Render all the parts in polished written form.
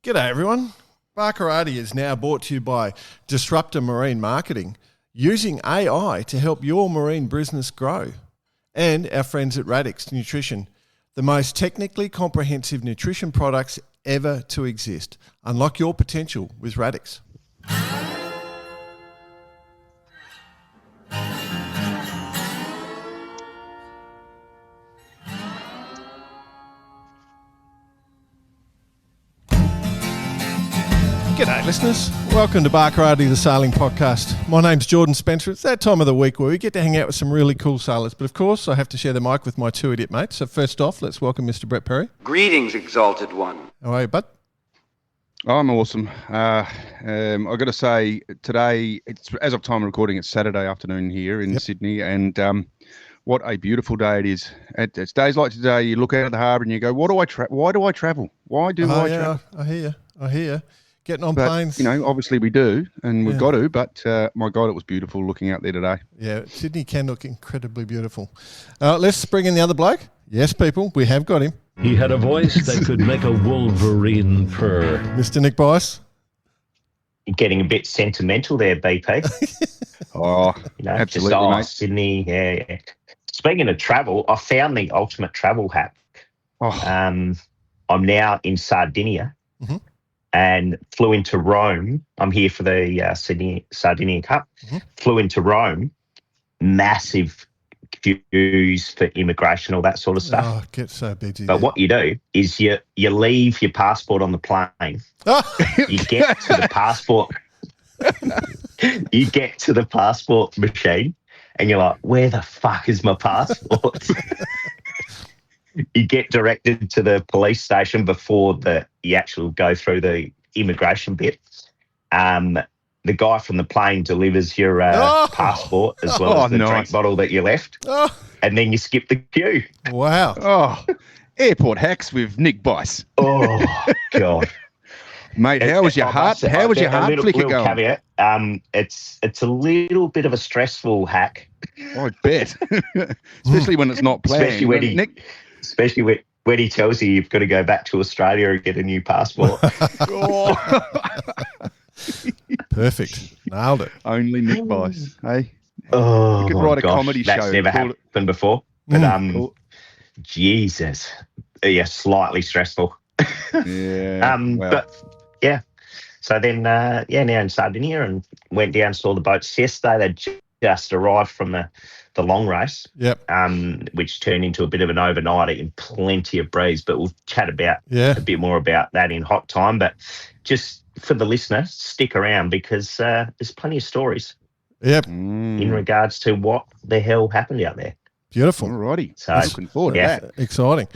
G'day everyone. Barkarati is now brought to you by Disruptor Marine Marketing, using AI to help your marine business grow. And our friends at Radix Nutrition, the most technically comprehensive nutrition products ever to exist. Unlock your potential with Radix. G'day listeners, welcome to Barkarati the Sailing Podcast. My name's Jordan Spencer. It's that time of the week where we get to hang out with some really cool sailors, but of course I have to share the mic with my two idiot mates. So first off, let's welcome Mr. Brett Perry. Greetings, Exalted One. How are you, bud? I'm awesome. I've got to say, today, as of time of recording, it's Saturday afternoon here in Sydney, and what a beautiful day it is. It's days like today, you look out at the harbour and you go, why do I travel? Why do I travel? I hear you. Getting on planes. You know, obviously we do, and we've got to, but my God, it was beautiful looking out there today. Yeah, Sydney can look incredibly beautiful. Let's bring in the other bloke. Yes, people, we have got him. He had a voice that could make a wolverine purr. Mr. Nick Bice. You're getting a bit sentimental there, BP. Absolutely, mate. Sydney, yeah. Speaking of travel, I found the ultimate travel hack. I'm now in Sardinia. Mm-hmm. And flew into Rome. I'm here for the Sydney Sardinia Cup. Mm-hmm. Flew into Rome. Massive queues for immigration, all that sort of stuff. Oh, it gets so busy. But what you do is you leave your passport on the plane. You get to the passport. You get to the passport machine, and you're like, "Where the fuck is my passport?" You get directed to the police station before you actually go through the immigration bit. The guy from the plane delivers your passport as well as the drink bottle that you left, and then you skip the queue. Wow. Oh, airport hacks with Nick Bice. Oh, God. Mate, how was your heart? How was your heart flicker going? Caveat, it's a little bit of a stressful hack. I bet. Especially when it's not planned. Especially when he tells you you've got to go back to Australia and get a new passport. Perfect. Nailed it. Only Nick Bice, hey? Oh, you could write a comedy show. That's never happened before. But, Jesus. Yeah, slightly stressful. Yeah. But, yeah. So then, now in Sardinia, and went down, saw the boats yesterday. They just arrived from the long race, which turned into a bit of an overnighter in plenty of breeze. But we'll chat about a bit more about that in hot time. But just for the listener, stick around because there's plenty of stories in regards to what the hell happened out there. Beautiful. Alrighty. So looking forward to that. Exciting.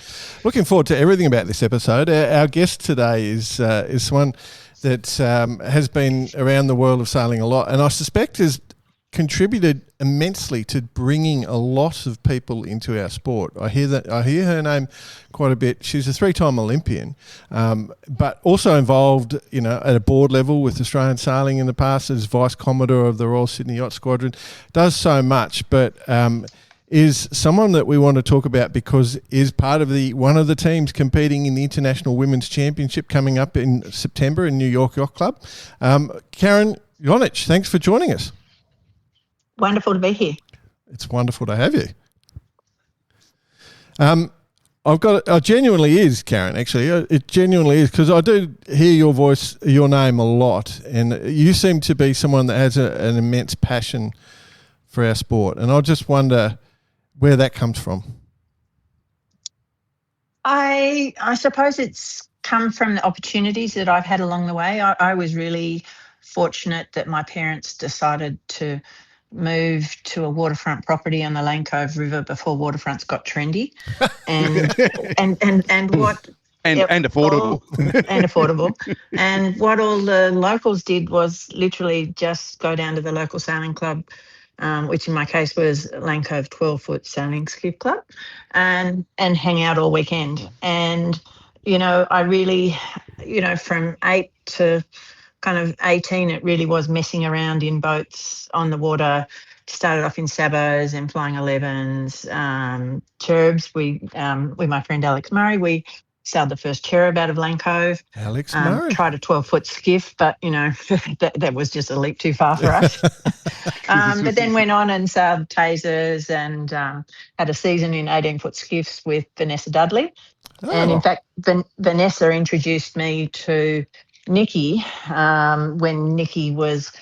Looking forward to everything about this episode. Our guest today is someone that has been around the world of sailing a lot, and I suspect has contributed immensely to bringing a lot of people into our sport. I hear her name quite a bit. She's a 3-time Olympian, but also involved, at a board level with Australian Sailing in the past as Vice Commodore of the Royal Sydney Yacht Squadron. Does so much, but is someone that we want to talk about because is part of one of the teams competing in the International Women's Championship coming up in September in New York Yacht Club. Karyn, Gojnich, thanks for joining us. Wonderful to be here. It's wonderful to have you. It genuinely is, Karyn, actually. It genuinely is, because I do hear your name a lot, and you seem to be someone that has an immense passion for our sport, and I just wonder where that comes from. I suppose it's come from the opportunities that I've had along the way. I was really fortunate that my parents decided to move to a waterfront property on the Lane Cove River before waterfronts got trendy, and affordable. And affordable. And what all the locals did was literally just go down to the local sailing club, which in my case was Lane Cove 12-foot Sailing Skiff Club, and hang out all weekend. And I really, from 8 to kind of 18, it really was messing around in boats on the water. Started off in Sabos and flying 11s, Turbs. With my friend Alex Murray, we sailed the first cherub out of Lane Cove. Alex Murray. Tried a 12-foot skiff, but, that was just a leap too far for us. But then went on and sailed tasers and had a season in 18-foot skiffs with Vanessa Dudley. Oh. And in fact, Vanessa introduced me to Nikki when Nikki was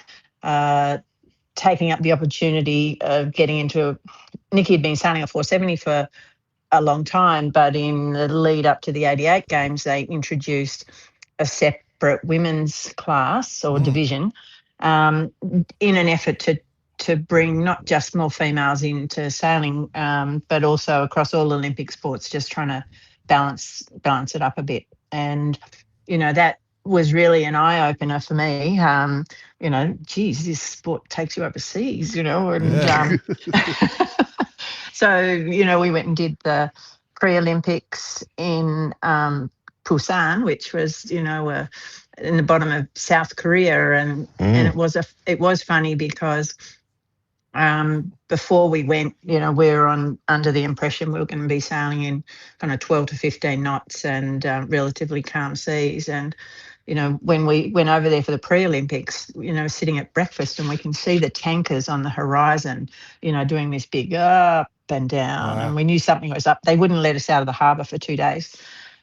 taking up the opportunity of getting into Nikki had been sailing a 470 for a long time, but in the lead up to the 88 games, they introduced a separate women's class or division in an effort to bring not just more females into sailing, but also across all Olympic sports, just trying to balance it up a bit. And, that was really an eye-opener for me. Geez, this sport takes you overseas, and so, we went and did the pre-Olympics in Busan, which was, in the bottom of South Korea, and it was funny because before we went, we were under the impression we were going to be sailing in kind of 12 to 15 knots and relatively calm seas. And, when we went over there for the pre-Olympics, sitting at breakfast, and we can see the tankers on the horizon, doing this big up and down. Wow. And we knew something was up. They wouldn't let us out of the harbour for 2 days.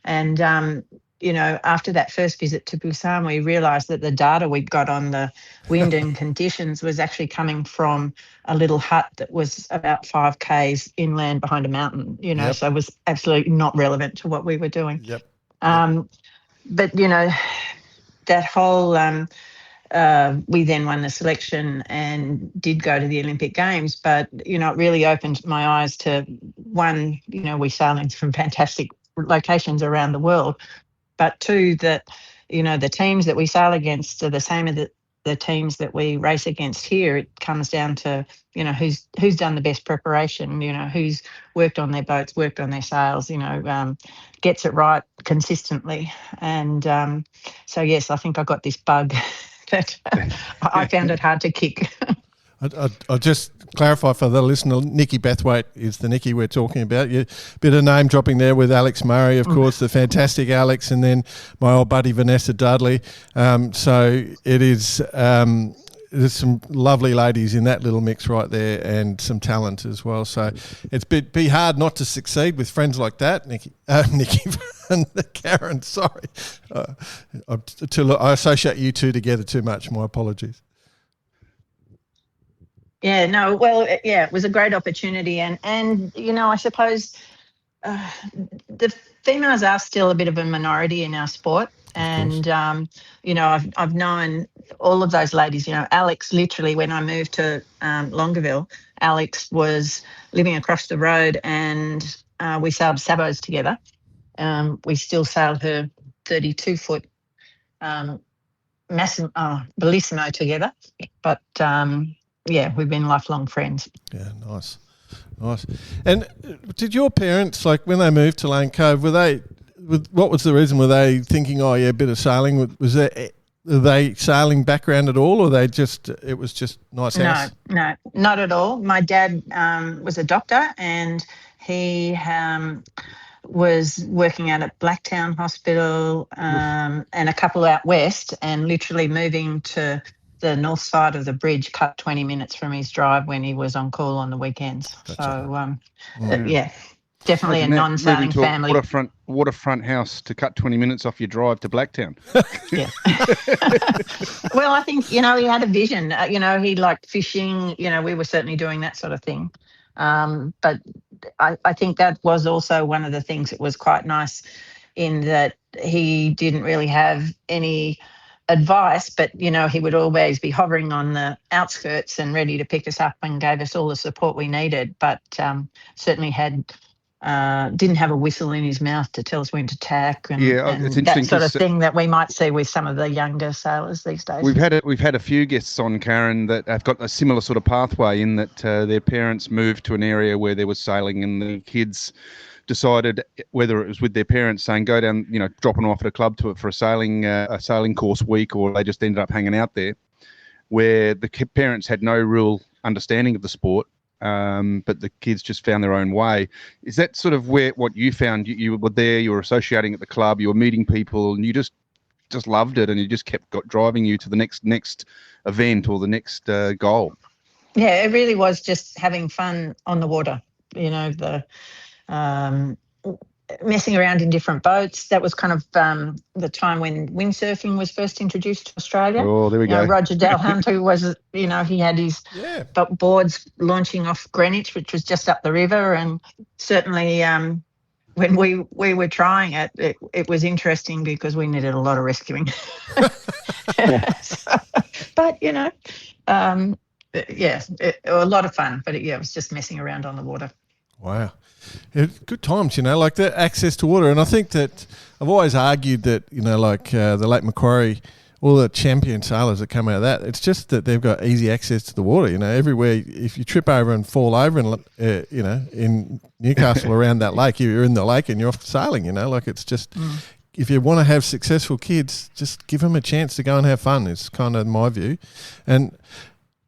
And, after that first visit to Busan, we realised that the data we'd got on the wind and conditions was actually coming from a little hut that was about 5 k's inland behind a mountain, yep. So it was absolutely not relevant to what we were doing. Yep. But, that whole we then won the selection and did go to the Olympic Games, but, it really opened my eyes to, one, we sail in some fantastic locations around the world, but two, that, the teams that we sail against are the same as the teams that we race against here. It comes down to, who's done the best preparation, who's worked on their boats, worked on their sails, gets it right consistently. And so, yes, I think I got this bug that I found it hard to kick. I'll just clarify for the listener, Nikki Bethwaite is the Nikki we're talking about. You bit of name dropping there with Alex Murray, of course, the fantastic Alex, and then my old buddy Vanessa Dudley. So it is, there's some lovely ladies in that little mix right there, and some talent as well. So it's be hard not to succeed with friends like that, Nikki and Karyn. Sorry, I associate you two together too much. My apologies. Yeah, no, well, yeah, it was a great opportunity. And I suppose the females are still a bit of a minority in our sport. And, I've known all of those ladies, Alex, literally, when I moved to Longueville, Alex was living across the road, and we sailed sabots together. We still sailed her 32-foot Bellissimo together. But, yeah, we've been lifelong friends. Yeah, nice. And did your parents, like when they moved to Lane Cove, what was the reason? Were they thinking, oh yeah, a bit of sailing? Were they sailing background at all, or it was just nice house? No, not at all. My dad was a doctor, and he was working out at Blacktown Hospital and a couple out west, and literally moving to the north side of the bridge cut 20 minutes from his drive when he was on call on the weekends. Gotcha. So, yeah, definitely a non-sailing family. Waterfront house to cut 20 minutes off your drive to Blacktown. Yeah. Well, I think, he had a vision. He liked fishing. We were certainly doing that sort of thing. But I think that was also one of the things that was quite nice, in that he didn't really have any advice, but he would always be hovering on the outskirts and ready to pick us up, and gave us all the support we needed, but certainly didn't have a whistle in his mouth to tell us when to tack, and, it's and that sort of thing that we might see with some of the younger sailors these days. We've had a few guests on, Karyn, that have got a similar sort of pathway, in that their parents moved to an area where there was sailing, and the kids decided, whether it was with their parents saying go down, dropping them off at a club for a sailing course week, or they just ended up hanging out there, where the parents had no real understanding of the sport, but the kids just found their own way. Is that sort of what you found? You were there, you were associating at the club, you were meeting people, and you just loved it, and it just kept driving you to the next event or the next goal. Yeah, it really was just having fun on the water. You know, the messing around in different boats. That was kind of the time when windsurfing was first introduced to Australia. Oh, there we go. Roger Delhunter was, he had his boards launching off Greenwich, which was just up the river, and certainly when we were trying it was interesting because we needed a lot of rescuing. But a lot of fun. But it was just messing around on the water. Wow. Yeah, good times, like that access to water. And I think that I've always argued that, like the Lake Macquarie, all the champion sailors that come out of that, it's just that they've got easy access to the water. Everywhere, if you trip over and fall over and, in Newcastle around that lake, you're in the lake and you're off sailing, like it's just, if you want to have successful kids, just give them a chance to go and have fun is kind of my view. And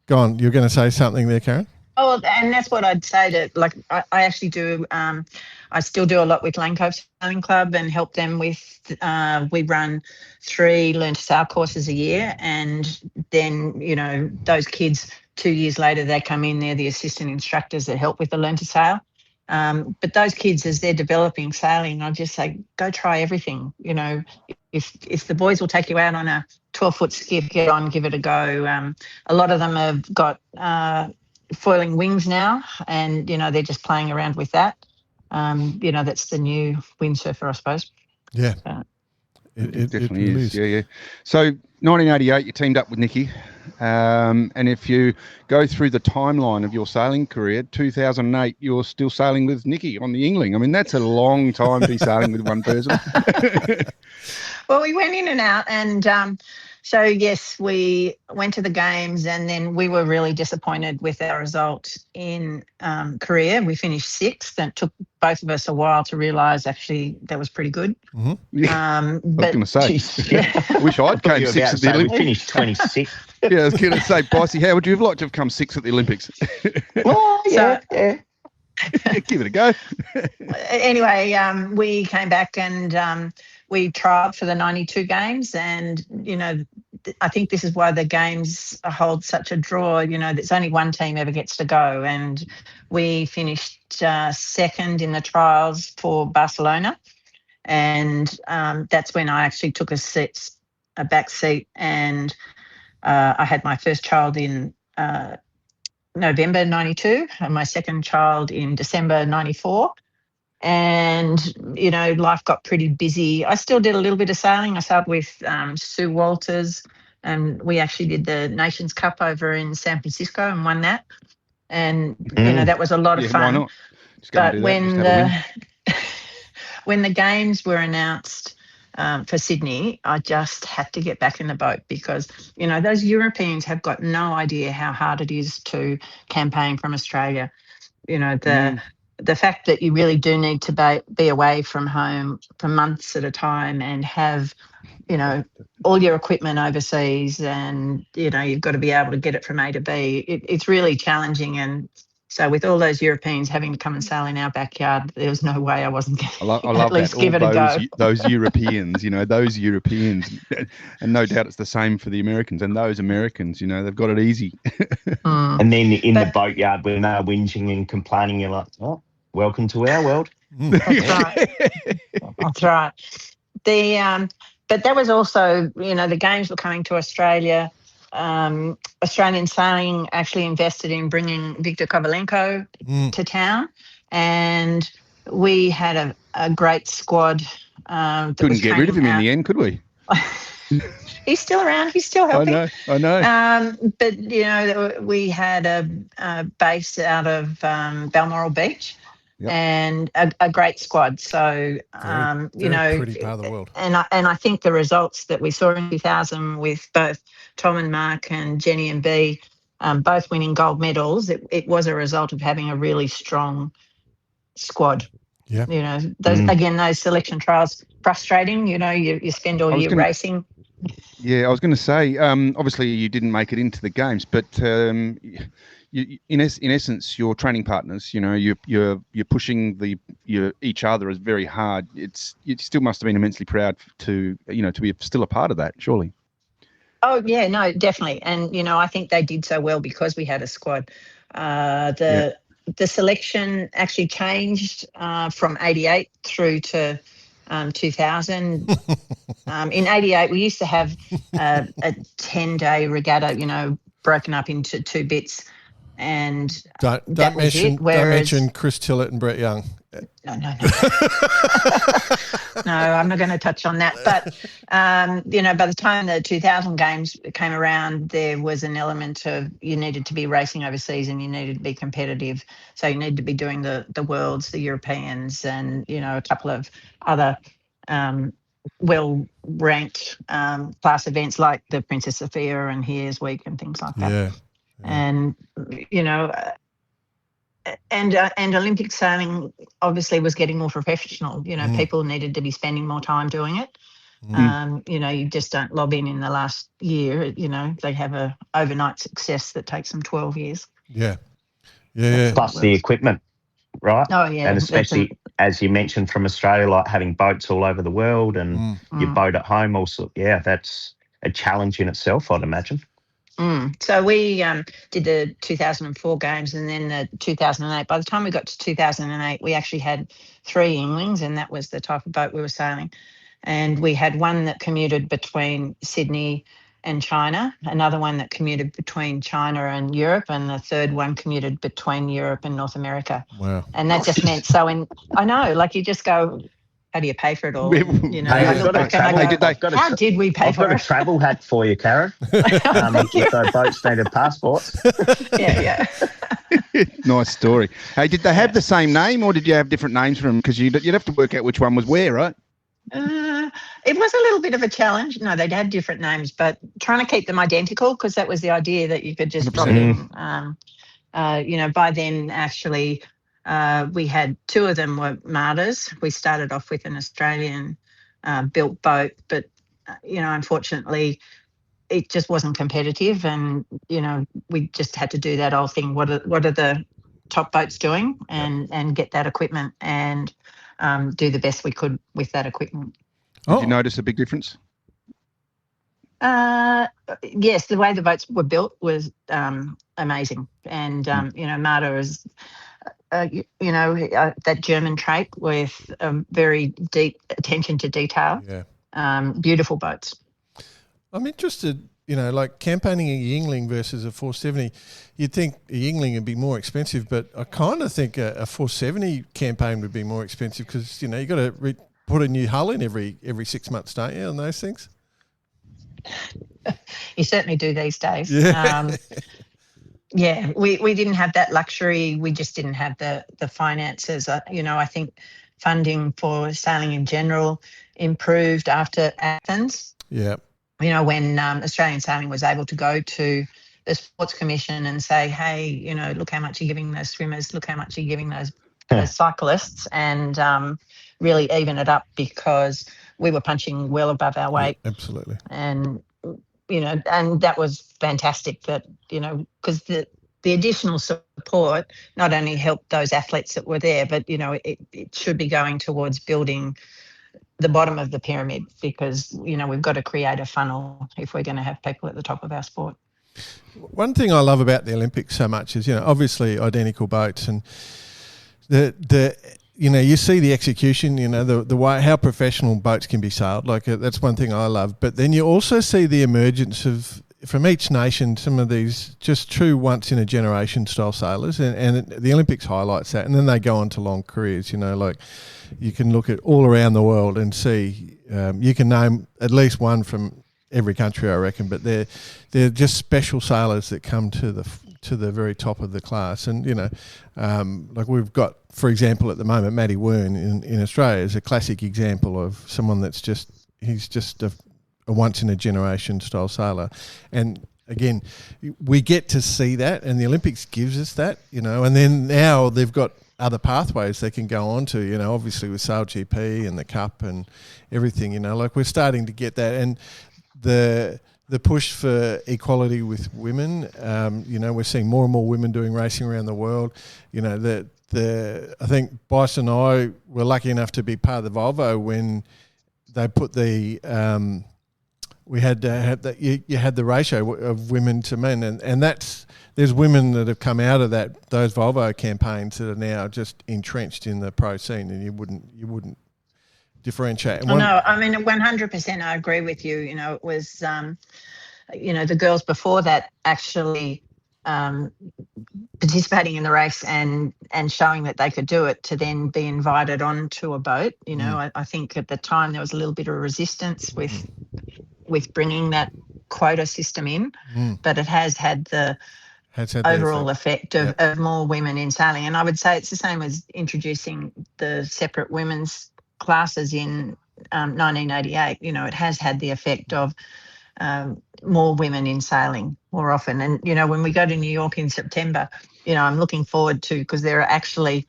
go on, you're going to say something there, Karyn? Oh, and that's what I'd say to, I actually do, I still do a lot with Lane Cove Sailing Club and help them with, we run 3 Learn to Sail courses a year, and then, those kids 2 years later, they come in, they're the assistant instructors that help with the Learn to Sail. But those kids, as they're developing sailing, I'll just say, go try everything. If the boys will take you out on a 12-foot skiff, get on, give it a go. A lot of them have got foiling wings now, and they're just playing around with that. That's the new windsurfer, I suppose. Yeah, it definitely is. Yeah. So 1988, you teamed up with Nikki, and if you go through the timeline of your sailing career, 2008, you're still sailing with Nikki on the Yingling. I mean, that's a long time to be sailing with one person. Well, we went in and out, and so yes, we went to the games, and then we were really disappointed with our result in Korea. We finished 6th, and it took both of us a while to realise actually that was pretty good. Mm-hmm. Yeah. I was going to say, I wish I'd came 6th at the Olympics. We finished 26th. Yeah, I was going to say, Bossy, how would you have liked to have come 6th at the Olympics? Well, yeah. Give it a go. Anyway, we came back and we trialled for the 92 games, and I think this is why the games hold such a draw. There's only one team ever gets to go, and we finished 2nd in the trials for Barcelona, and that's when I actually took a back seat, and I had my first child in November 92 and my second child in December 94. And, life got pretty busy. I still did a little bit of sailing. I sailed with Sue Walters, and we actually did the Nations Cup over in San Francisco and won that. And, that was a lot of fun. Why not? But when the games were announced for Sydney, I just had to get back in the boat because, those Europeans have got no idea how hard it is to campaign from Australia. The fact that you really do need to be away from home for months at a time and have, all your equipment overseas, and, you've got to be able to get it from A to B. It's really challenging. And so with all those Europeans having to come and sail in our backyard, there was no way I wasn't going to at least give it a go. Those Europeans, those Europeans, and no doubt it's the same for the Americans, and those Americans, they've got it easy. And then the boatyard when they're whinging and complaining, you're like, oh, welcome to our world. That's right. That's right. But that was also, the games were coming to Australia. Australian Sailing actually invested in bringing Victor Kovalenko to town, and we had a great squad. Couldn't get rid of him in the end, could we? He's still around. He's still helping. I know. But, we had a base out of Balmoral Beach. Yep. And a great squad. So, very pretty part of the world. And I think the results that we saw in 2000 with both Tom and Mark and Jenny and Bea, both winning gold medals, it was a result of having a really strong squad. Yeah. Those selection trials, frustrating. You spend all year racing. Yeah, I was going to say, obviously you didn't make it into the games, but in essence, your training partners, you're pushing each other as very hard. You still must have been immensely proud to be still a part of that, surely. Oh yeah, no, definitely. And I think they did so well because we had a squad. The selection actually changed from 88 through to 2000. In 88, we used to have a 10-day regatta, broken up into two bits, and don't mention Chris Tillett and Brett Young. No. No, I'm not going to touch on that. But, by the time the 2000 games came around, there was an element of you needed to be racing overseas and you needed to be competitive. So you needed to be doing the Worlds, the Europeans, and, a couple of other well-ranked class events like the Princess Sophia and Here's Week and things like that. Yeah. And, and Olympic sailing obviously was getting more professional. People needed to be spending more time doing it. You just don't lob in the last year. They have a overnight success that takes them 12 years. Yeah. Plus the equipment, right? Oh, yeah. And especially, as you mentioned, from Australia, like having boats all over the world and your boat at home also. Yeah, that's a challenge in itself, I'd imagine. So we did the 2004 games and then the 2008. By the time we got to 2008, we actually had 3 Yinglings, and that was the type of boat we were sailing. And we had one that commuted between Sydney and China, another one that commuted between China and Europe, and the third one commuted between Europe and North America. Wow. And that just meant I know, like you just go, how do you pay for it all? How did we pay for it? I've got a travel hack for you, Karyn. If those boats needed passports. Yeah. Nice story. Hey, did they have the same name or did you have different names for them? Because you'd have to work out which one was where, right? It was a little bit of a challenge. No, they'd had different names, but trying to keep them identical because that was the idea that you could just drop in. By then, actually, we had 2 of them were martyrs. We started off with an Australian built boat, but unfortunately, it just wasn't competitive, and we just had to do that old thing. What are the top boats doing, and get that equipment and do the best we could with that equipment. Did you notice a big difference? Yes, the way the boats were built was amazing, and Marta is. That German trait with very deep attention to detail. Yeah. Beautiful boats. I'm interested, like campaigning a Yingling versus a 470. You'd think a Yingling would be more expensive, but I kind of think a 470 campaign would be more expensive because, you got to put a new hull in every 6 months, don't you, on those things? You certainly do these days. Yeah. Yeah, we didn't have that luxury. We just didn't have the finances. I think funding for sailing in general improved after Athens. Yeah. When Australian Sailing was able to go to the Sports Commission and say, hey, look how much you're giving those swimmers, look how much you're giving those cyclists, and really even it up because we were punching well above our weight. Yeah, absolutely. And and that was fantastic that, because the additional support not only helped those athletes that were there, but, it should be going towards building the bottom of the pyramid because, we've got to create a funnel if we're going to have people at the top of our sport. One thing I love about the Olympics so much is, obviously identical boats and the you see the execution, the way how professional boats can be sailed. Like that's one thing I love. But then you also see the emergence of from each nation some of these just true once in a generation style sailors, and the Olympics highlights that. And then they go on to long careers. Like you can look at all around the world and see you can name at least one from every country, I reckon. But they're just special sailors that come to the very top of the class, and like we've got, for example, at the moment, Matty Wern in Australia is a classic example of someone that's he's just a once in a generation style sailor, and again, we get to see that, and the Olympics gives us that, and then now they've got other pathways they can go on to, obviously with Sail GP and the Cup and everything, like we're starting to get that, and the the push for equality with women. We're seeing more and more women doing racing around the world. I think Bryce and I were lucky enough to be part of the Volvo when they put the you had the ratio of women to men, and there's women that have come out of those Volvo campaigns that are now just entrenched in the pro scene, and you wouldn't differentiate. No, I mean 100%. I agree with you. It was the girls before that actually participating in the race and showing that they could do it, to then be invited onto a boat. I think at the time there was a little bit of resistance with bringing that quota system in, but it has had the overall effect of more women in sailing. And I would say it's the same as introducing the separate women's classes in 1988. It has had the effect of more women in sailing more often. And, when we go to New York in September, I'm looking forward to, because there are actually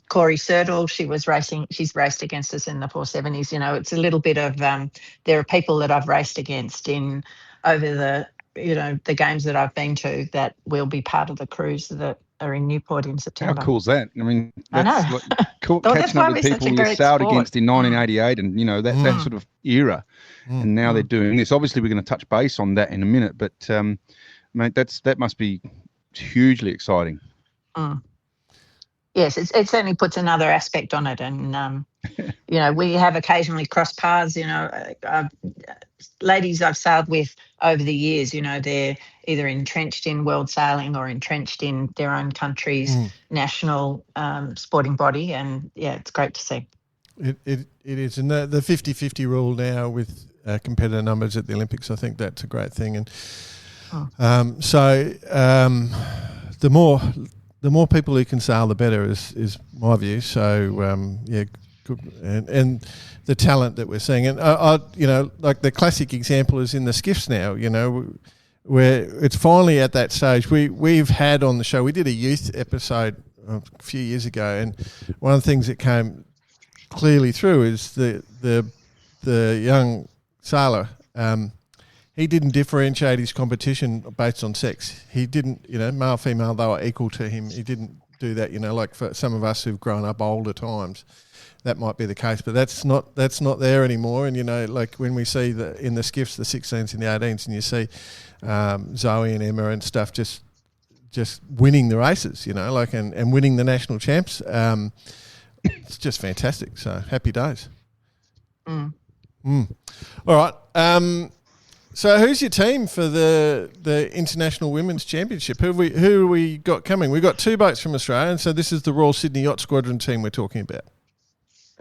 Corey Sertle, she's raced against us in the 470s. It's a little bit of, there are people that I've raced against over the games that I've been to that will be part of the cruise that are in Newport in September. How cool is that? I mean, that's I know. like cool, catching up with people you sailed against in 1988 and, that sort of era. And now they're doing this. Obviously, we're going to touch base on that in a minute, but, mate, that must be hugely exciting. Yes, it certainly puts another aspect on it. And, we have occasionally crossed paths, ladies I've sailed with over the years, they're either entrenched in world sailing or entrenched in their own country's national sporting body. And, it's great to see. It is. And the 50-50 rule now with competitor numbers at the Olympics, I think that's a great thing. And the more people who can sail, the better is my view. So, good. And the talent that we're seeing. And, like the classic example is in the skiffs now, where it's finally at that stage. We've had on the show, we did a youth episode a few years ago, and one of the things that came clearly through is the young sailor. He didn't differentiate his competition based on sex. He didn't, male, female, they were equal to him. He didn't do that, like for some of us who've grown up older times, that might be the case, but that's not there anymore. And, like when we see in the skiffs, the 16s and the 18s, and you see Zoe and Emma and stuff just winning the races, and winning the national champs. It's just fantastic. So happy days. All right. So who's your team for the International Women's Championship? Who we got coming? We've got two boats from Australia, and so this is the Royal Sydney Yacht Squadron team we're talking about.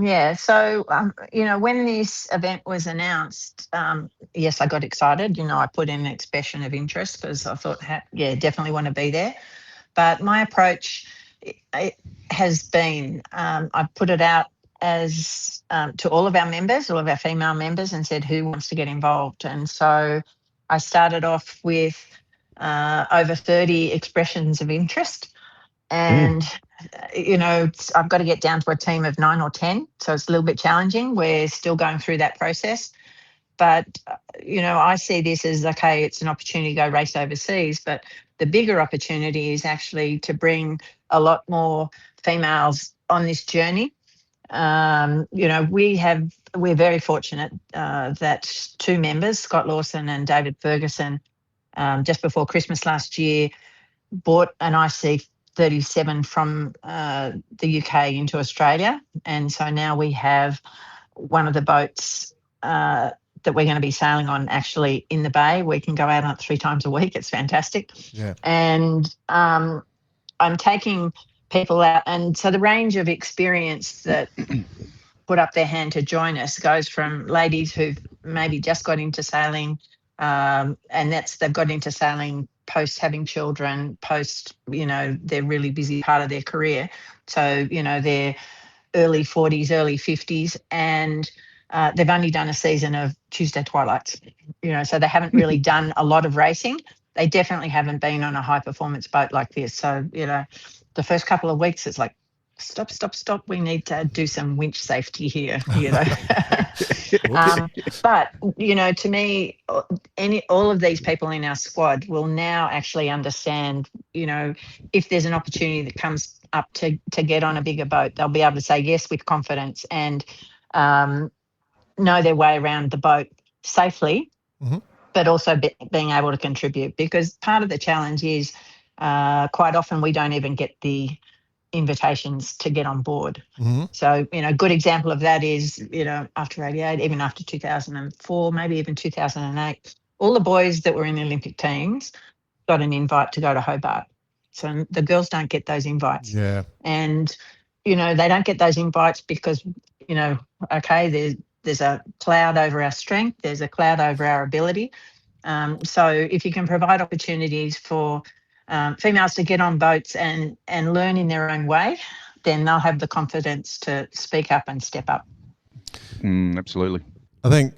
Yeah, so, when this event was announced, yes, I got excited. I put in an expression of interest because I thought, definitely want to be there. But my approach has been, I put it out as to all of our members, all of our female members, and said, who wants to get involved? And so I started off with over 30 expressions of interest. And, I've got to get down to a team of 9 or 10. So it's a little bit challenging. We're still going through that process. But, I see this as, okay, it's an opportunity to go race overseas. But the bigger opportunity is actually to bring a lot more females on this journey. We're very fortunate that two members, Scott Lawson and David Ferguson, just before Christmas last year, bought an IC 37 from the UK into Australia. And so now we have one of the boats that we're going to be sailing on actually in the bay. We can go out on it 3 times a week. It's fantastic. Yeah. And I'm taking people out. And so the range of experience that put up their hand to join us goes from ladies who've maybe just got into sailing, and they've got into sailing post having children, post, they're really busy part of their career. So, they're early 40s, early 50s, and they've only done a season of Tuesday Twilights, so they haven't really done a lot of racing. They definitely haven't been on a high performance boat like this. So, the first couple of weeks, it's like, stop. We need to do some winch safety here, But, to me, all of these people in our squad will now actually understand, if there's an opportunity that comes up to get on a bigger boat, they'll be able to say yes with confidence and know their way around the boat safely, but also being able to contribute. Because part of the challenge is quite often we don't even get the invitations to get on board. So, a good example of that is, after 88, even after 2004, maybe even 2008, all the boys that were in the Olympic teams got an invite to go to Hobart. So the girls don't get those invites. Yeah. And, they don't get those invites because, okay, there's a cloud over our strength, there's a cloud over our ability. So if you can provide opportunities for females to get on boats and learn in their own way, then they'll have the confidence to speak up and step up. Absolutely. I think,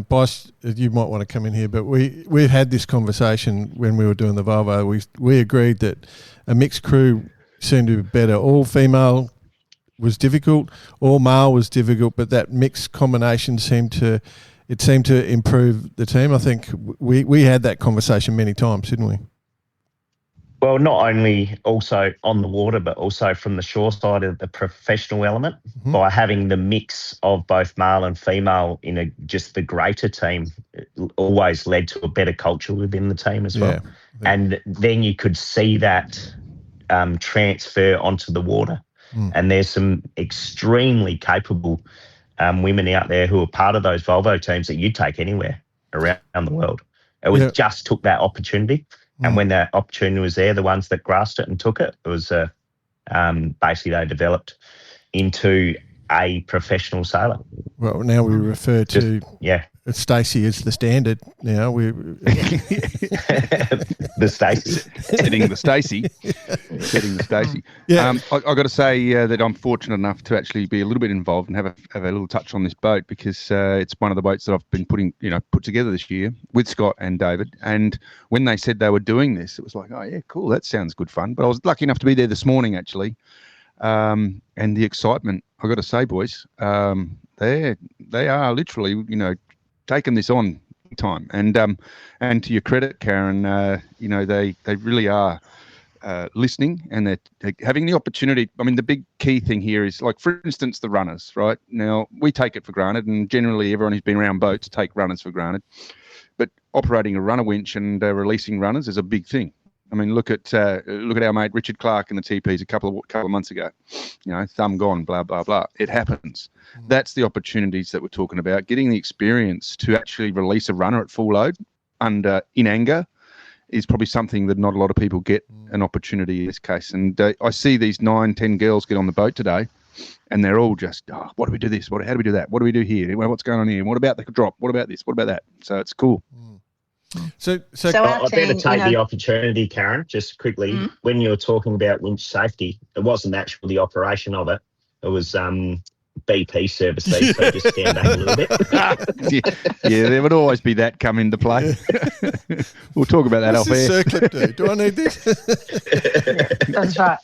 Boss, you might want to come in here, but we had this conversation when we were doing the Volvo. We agreed that a mixed crew seemed to be better. All female was difficult, all male was difficult, but that mixed combination seemed to improve the team. I think we had that conversation many times, didn't we? Well, not only also on the water, but also from the shore side of the professional element, by having the mix of both male and female in just the greater team, it always led to a better culture within the team as well. Yeah. And then you could see that transfer onto the water. And there's some extremely capable women out there who are part of those Volvo teams that you'd take anywhere around the world. It was just took that opportunity. And when that opportunity was there, the ones that grasped it and took it, it was basically they developed into a professional sailor. Well, now we refer to Stacey as the standard. Now we the Stacey, setting the Stacey. Yeah, I got to say that I'm fortunate enough to actually be a little bit involved and have a little touch on this boat because it's one of the boats that I've been put together this year with Scott and David. And when they said they were doing this, it was like, oh yeah, cool, that sounds good fun. But I was lucky enough to be there this morning actually, and the excitement. I got to say, boys, they are literally, taking this on time. And to your credit, Karyn, they really are listening and they're having the opportunity. I mean, the big key thing here is, like, for instance, the runners, right? Now, we take it for granted, and generally everyone who's been around boats take runners for granted. But operating a runner winch and releasing runners is a big thing. I mean, look at our mate Richard Clark in the TPs a couple of months ago. Thumb gone, blah blah blah. It happens. That's the opportunities that we're talking about. Getting the experience to actually release a runner at full load in anger is probably something that not a lot of people get an opportunity in this case. And I see these 9-10 girls get on the boat today, and they're all just, what do we do this? How do we do that? What do we do here? What's going on here? What about the drop? What about this? What about that? So it's cool. So I better take the opportunity, Karyn, just quickly. When you were talking about winch safety, it wasn't actually the operation of it. It was BP services, so just stand back a little bit. yeah, there would always be that come into play. We'll talk about that off air. Circlip do I need this? That's right.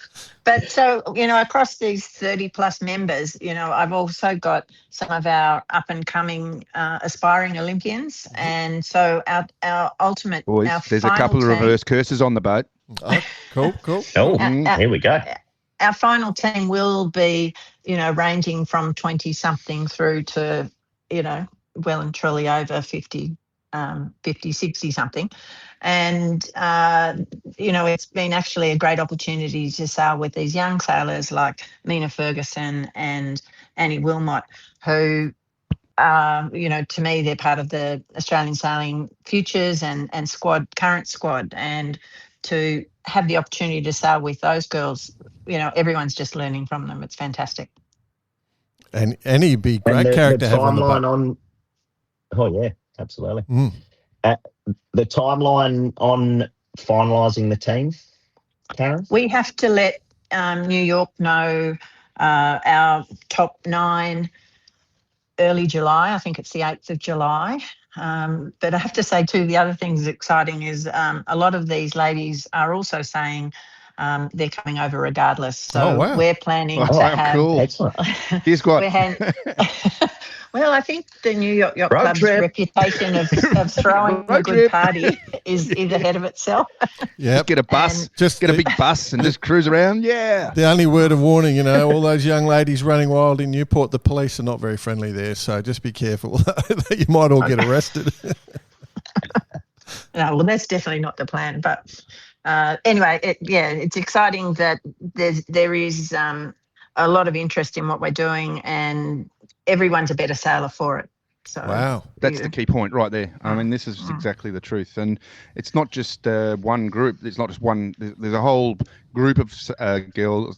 But so, across these 30 plus members, I've also got some of our up and coming aspiring Olympians. And so our ultimate, boys, there's a couple of reverse curses on the boat. Oh, cool. Oh, here we go. Our final team will be, ranging from 20 something through to, well and truly over 50, 60 something. And, it's been actually a great opportunity to sail with these young sailors like Mina Ferguson and Annie Wilmot, who, to me, they're part of the Australian Sailing Futures and current squad. And to have the opportunity to sail with those girls, everyone's just learning from them. It's fantastic. And Annie'd be a great character to have on the boat. Oh, yeah, absolutely. The timeline on finalising the team, Karyn? We have to let New York know our top 9 early July. I think it's the 8th of July. But I have to say, too, the other thing that's exciting is a lot of these ladies are also saying, they're coming over regardless. So wow. we're planning to Wow, have. cool. Excellent. Here's what. Well, I think the New York Yacht Road Club's trip. reputation of throwing a Road good trip. party is ahead of itself. Just get a bus, And- Just get a the- big bus and just cruise around. Yeah. The only word of warning, all those young ladies running wild in Newport, the police are not very friendly there, so just be careful. You might all get arrested. No, well, that's definitely not the plan. But anyway, it's exciting that there is a lot of interest in what we're doing, and everyone's a better sailor for it. So Wow. That's the key point right there. I mean, this is exactly the truth. And it's not just one group. It's not just one. There's a whole group of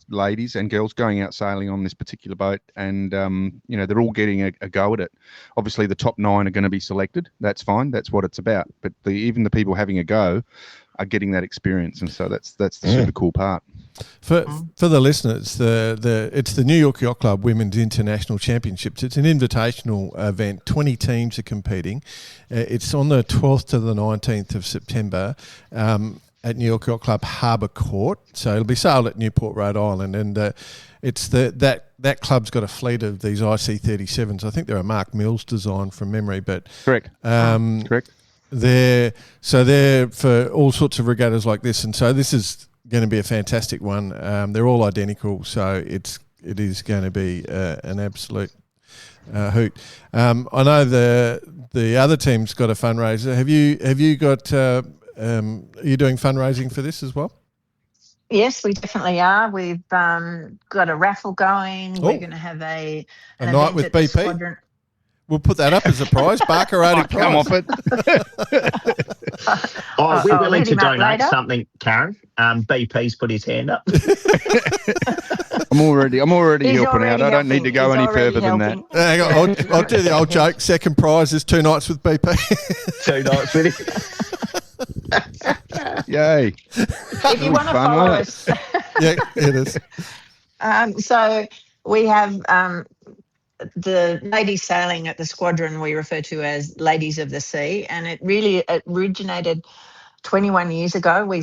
ladies and girls going out sailing on this particular boat. And, they're all getting a go at it. Obviously, the top 9 are going to be selected. That's fine. That's what it's about. But even the people having a go are getting that experience. And so that's the super cool part. For the listeners, it's the New York Yacht Club Women's International Championships. It's an invitational event. 20 teams are competing. It's on the 12th to the 19th of September at New York Yacht Club Harbour Court. So it'll be sailed at Newport, Rhode Island, and it's that club's got a fleet of these IC-37s. I think they're a Mark Mills design from memory, but Correct. Correct. They're for all sorts of regattas like this, and so this is going to be a fantastic one. They're all identical, so it is going to be an absolute hoot. I know the other team's got a fundraiser. Have you got? Are you doing fundraising for this as well? Yes, we definitely are. We've got a raffle going. Oh. We're going to have an night event with at the BP? Squadron. We'll put that up as a prize. Barker rated prize. Come off it. We're willing hit to him up donate later. something, Karyn. BP's put his hand up. I'm already He's helping out. already I don't need to go helping. any He's already further than that. helping. Hang on, I'll do the old joke. Second prize is 2 nights with BP. 2 nights with him. Yay. If you want to Fun, follow won't us. Yeah, it is. So we have the ladies sailing at the Squadron we refer to as Ladies of the Sea, and it originated 21 years ago. We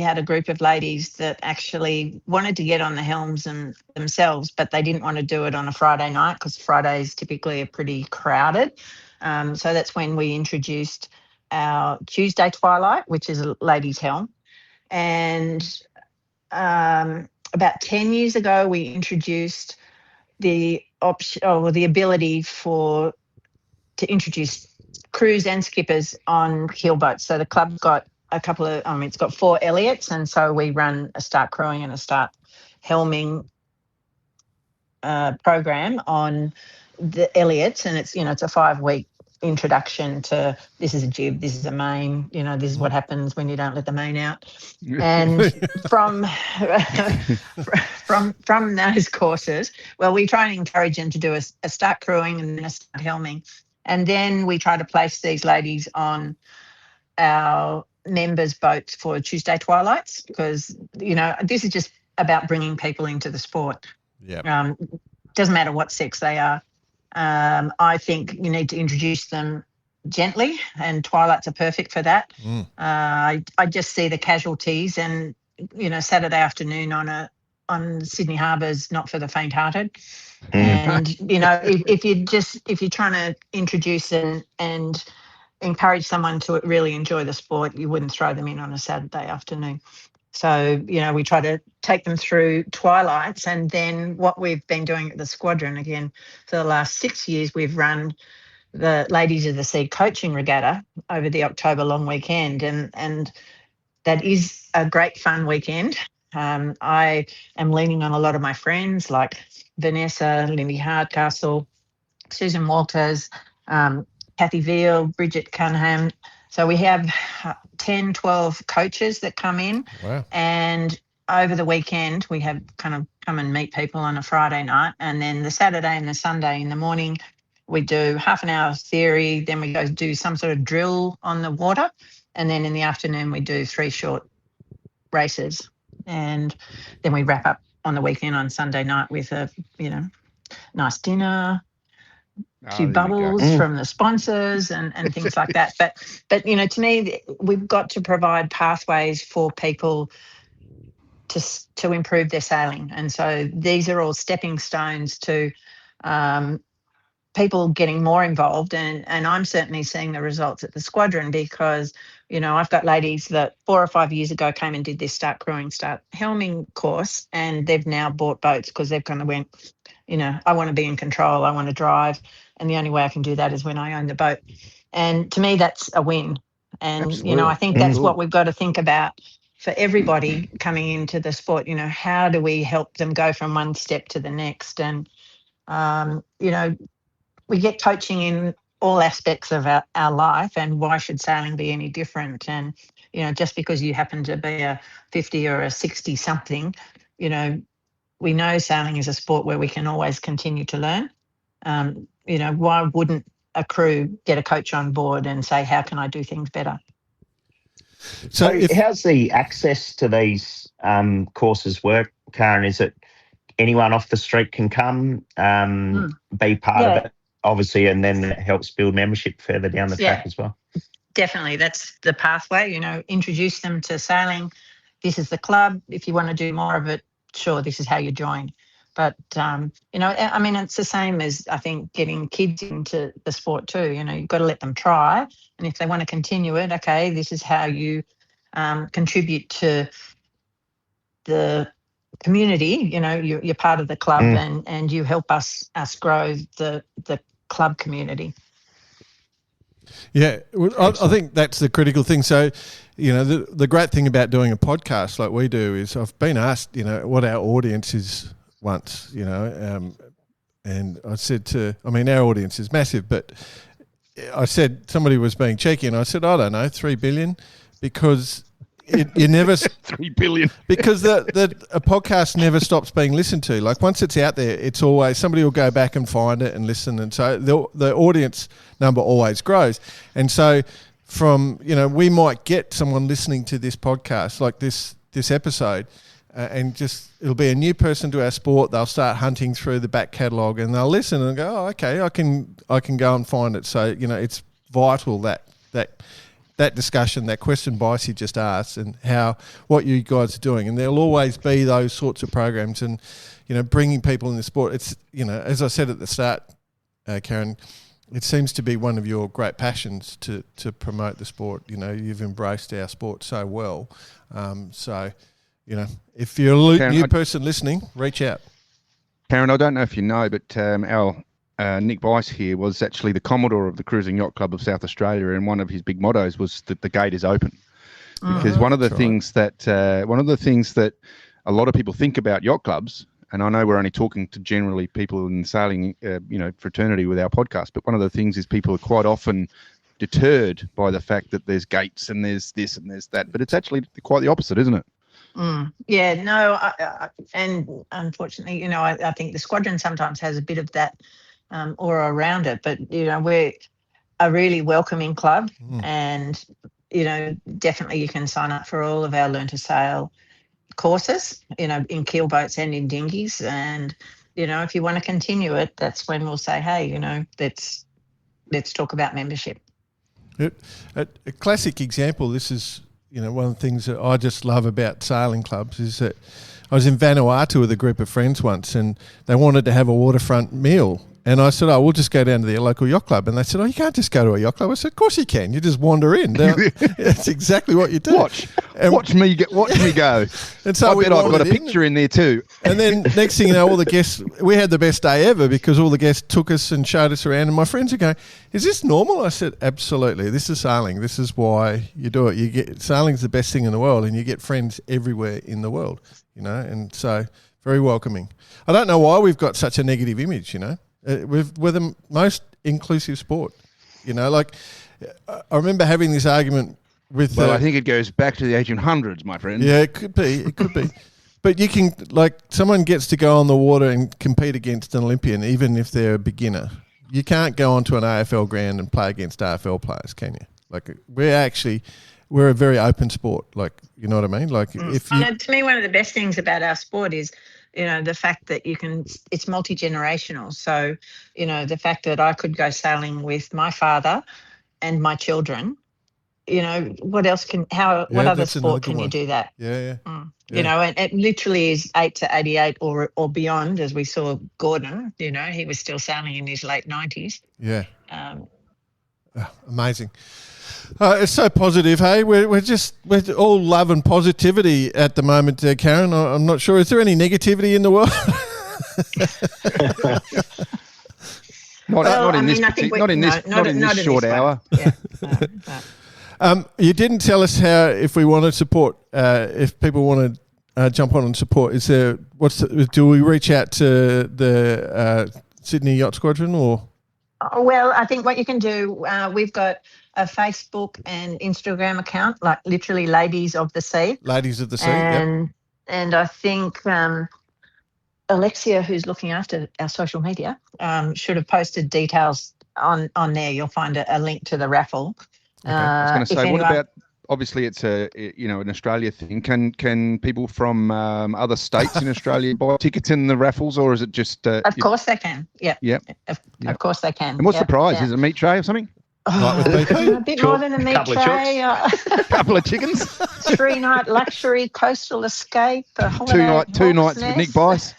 had a group of ladies that actually wanted to get on the helms themselves, but they didn't want to do it on a Friday night because Fridays typically are pretty crowded. So that's when we introduced our Tuesday Twilight, which is a ladies' helm. And about 10 years ago, we introduced the ability to introduce crews and skippers on keelboats. So the club's got it's got 4 Elliots, and so we run a start crewing and a start helming program on the Elliots, and it's a 5-week introduction to this is a jib, this is a main, this is what happens when you don't let the main out. And from those courses, well, we try and encourage them to do a start crewing and then a start helming. And then we try to place these ladies on our members' boats for Tuesday Twilights because, this is just about bringing people into the sport. Yeah. Doesn't matter what sex they are. I think you need to introduce them gently, and Twilights are perfect for that. I just see the casualties, and Saturday afternoon on Sydney Harbour's not for the faint-hearted. And if you're trying to introduce and encourage someone to really enjoy the sport, you wouldn't throw them in on a Saturday afternoon. So, we try to take them through Twilights, and then what we've been doing at the Squadron, again, for the last 6 years, we've run the Ladies of the Sea coaching regatta over the October long weekend, and that is a great fun weekend. I am leaning on a lot of my friends like Vanessa, Lindy Hardcastle, Susan Walters, Kathy Veal, Bridget Cunningham. So we have 10, 12 coaches that come in. Wow. And over the weekend, we have kind of come and meet people on a Friday night. And then the Saturday and the Sunday in the morning, we do half an hour theory. Then we go do some sort of drill on the water. And then in the afternoon, we do 3 short races. And then we wrap up on the weekend on Sunday night with a, nice dinner, few bubbles from the sponsors and things like that. But to me, we've got to provide pathways for people to improve their sailing. And so these are all stepping stones to people getting more involved. And I'm certainly seeing the results at the squadron because, I've got ladies that 4 or 5 years ago came and did this start crewing, start helming course, and they've now bought boats because they've kind of went, I want to be in control, I want to drive. And the only way I can do that is when I own the boat. And to me, that's a win. And, Absolutely. I think that's what we've got to think about for everybody coming into the sport. How do we help them go from one step to the next? And, we get coaching in all aspects of our life, and why should sailing be any different? And, just because you happen to be a 50 or a 60 something, we know sailing is a sport where we can always continue to learn. Why wouldn't a crew get a coach on board and say, how can I do things better? So how's the access to these courses work, Karyn? Is it anyone off the street can come, be part of it, obviously, and then it helps build membership further down the track as well? Definitely. That's the pathway, introduce them to sailing. This is the club. If you want to do more of it, sure, this is how you join. But, it's the same as, I think, getting kids into the sport too. You've got to let them try. And if they want to continue it, okay, this is how you contribute to the community. You're part of the club and you help us grow the club community. Yeah, I think that's the critical thing. So, the great thing about doing a podcast like we do is I've been asked, what our audience is once, and I said our audience is massive, but I said somebody was being cheeky and I said, I don't know, 3 billion, because you never 3 billion because a podcast never stops being listened to. Like once it's out there, it's always somebody will go back and find it and listen, and so the audience number always grows. And so from we might get someone listening to this podcast like this episode, and just it'll be a new person to our sport. They'll start hunting through the back catalogue and they'll listen and go, oh, okay, I can go and find it. So it's vital that discussion, that question Bicey just asked, and what you guys are doing. And there'll always be those sorts of programs, and bringing people in the sport. It's as I said at the start, Karyn, it seems to be one of your great passions to promote the sport. You've embraced our sport so well. If you're a new person listening, reach out. Karyn, I don't know if you know, but our Nick Bice here was actually the Commodore of the Cruising Yacht Club of South Australia, and one of his big mottos was that the gate is open. Because one of the things that a lot of people think about yacht clubs, and I know we're only talking to generally people in the sailing, fraternity with our podcast, but one of the things is people are quite often deterred by the fact that there's gates and there's this and there's that, but it's actually quite the opposite, isn't it? Yeah, no, and unfortunately, I think the squadron sometimes has a bit of that aura around it, but we're a really welcoming club, and definitely you can sign up for all of our Learn to Sail courses, in keel boats and in dinghies, and if you want to continue it, that's when we'll say, hey, let's talk about membership. A classic example. This is one of the things that I just love about sailing clubs is that I was in Vanuatu with a group of friends once, and they wanted to have a waterfront meal. And I said, we'll just go down to the local yacht club. And they said, you can't just go to a yacht club. I said, of course you can. You just wander in. That's exactly what you do. Watch me go. And so I bet I've got a picture in there too. And then next thing you know, all the guests, we had the best day ever because all the guests took us and showed us around. And my friends are going, is this normal? I said, absolutely. This is sailing. This is why you do it. Sailing's the best thing in the world, and you get friends everywhere in the world, and so very welcoming. I don't know why we've got such a negative image, We're the most inclusive sport, I remember having this argument with. Well, I think it goes back to the 1800s, my friend. Yeah, it could be. But you can, someone gets to go on the water and compete against an Olympian, even if they're a beginner. You can't go onto an AFL ground and play against AFL players, can you? We're a very open sport. You know what I mean? To me, one of the best things about our sport is, the fact that it's multi-generational. So, the fact that I could go sailing with my father and my children, what else what other sport can you do that? Yeah. And it literally is 8 to 88 or beyond, as we saw Gordon. He was still sailing in his late 90s. Yeah. Amazing. It's so positive, hey. We're all love and positivity at the moment, Karyn. I'm not sure. Is there any negativity in the world? Not in this short hour. Yeah, you didn't tell us how, if we want to support, if people want to jump on and support. Is there do we reach out to the Sydney Yacht Squadron or? Well, I think what you can do, we've got a Facebook and Instagram account, like literally Ladies of the Sea. Ladies of the Sea, and I think Alexia, who's looking after our social media, should have posted details on there. You'll find a link to the raffle. Okay. I was going to say, what about? Obviously, it's an Australia thing. Can people from other states in Australia buy tickets in the raffles, or is it just? Of course they can. Yeah. Of course they can. And what's the prize? Yeah. Is it a meat tray or something? A bit more than a meat tray. Couple of chickens. 3-night luxury coastal escape. A holiday two nights with Nick Bice.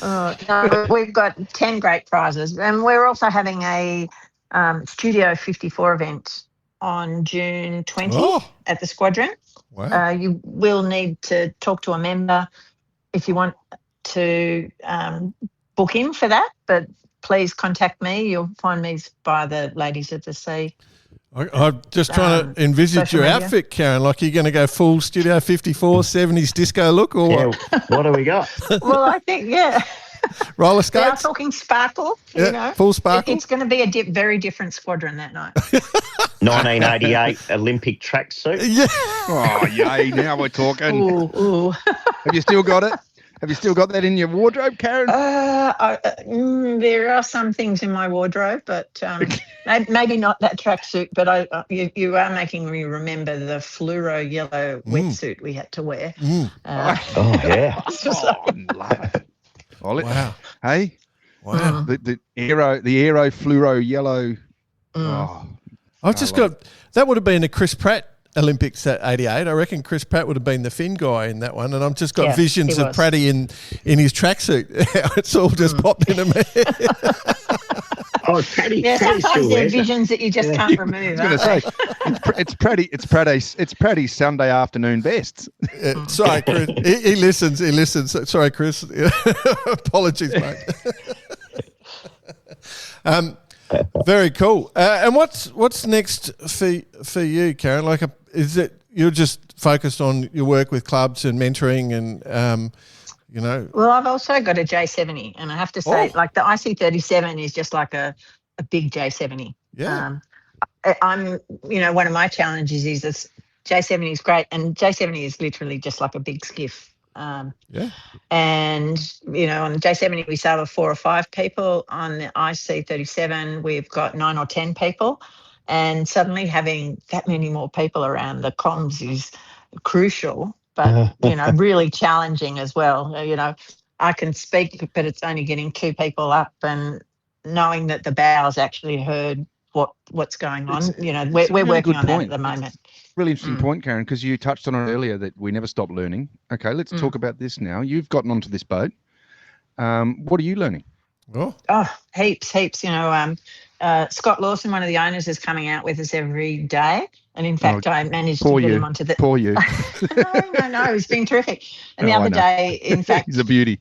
No, we've got 10 great prizes, and we're also having a Studio 54 event on June 20 at the Squadron. Wow. You will need to talk to a member if you want to book in for that, but please contact me. You'll find me by the Ladies of the Sea. I'm just trying to envisage your outfit, Karyn. Like, you're going to go full Studio 54, 70s disco look, or what? What do we got? Well, I think, roller skates? We are talking sparkle, full sparkle. It's going to be a very different Squadron that night. 1988 Olympic tracksuit. Yeah. Oh, yay, now we're talking. Ooh. Have you still got it? Have you still got that in your wardrobe, Karyn? There are some things in my wardrobe, but maybe not that tracksuit. But you are making me remember the fluoro yellow wetsuit we had to wear. Yeah. Love it. Wow. Hey? Wow. The aero fluoro yellow. I've just got, that would have been a Chris Pratt Olympics at 88. I reckon Chris Pratt would have been the fin guy in that one, and I've just got visions of Pratty in his tracksuit. It's all just popped into me. Pratty. Yeah, sometimes there are visions that you just can't remove. I was going to say, it's Pratty's Sunday afternoon best. Sorry, Chris. He listens. Sorry, Chris. Apologies, mate. Very cool. And what's next for you, Karyn? Like, is it you're just focused on your work with clubs and mentoring and Well, I've also got a J70, and I have to say, like, the IC37 is just like a big J70. Yeah. I'm one of my challenges is this J70 is great, and J70 is literally just like a big skiff. And on the J70 we sail with 4 or 5 people. On the IC37 we've got 9 or 10 people, and suddenly having that many more people around the comms is crucial, but really challenging as well. I can speak, but it's only getting 2 people up and knowing that the bow's actually heard what's going on. We're working on that at the moment. Really interesting point, Karyn, because you touched on it earlier that we never stop learning. Okay, let's talk about this now. You've gotten onto this boat. What are you learning? Heaps. Scott Lawson, one of the owners, is coming out with us every day. And in fact, I managed to get him onto the... Poor you. No, he's been terrific. And the other day, in fact... He's a beauty.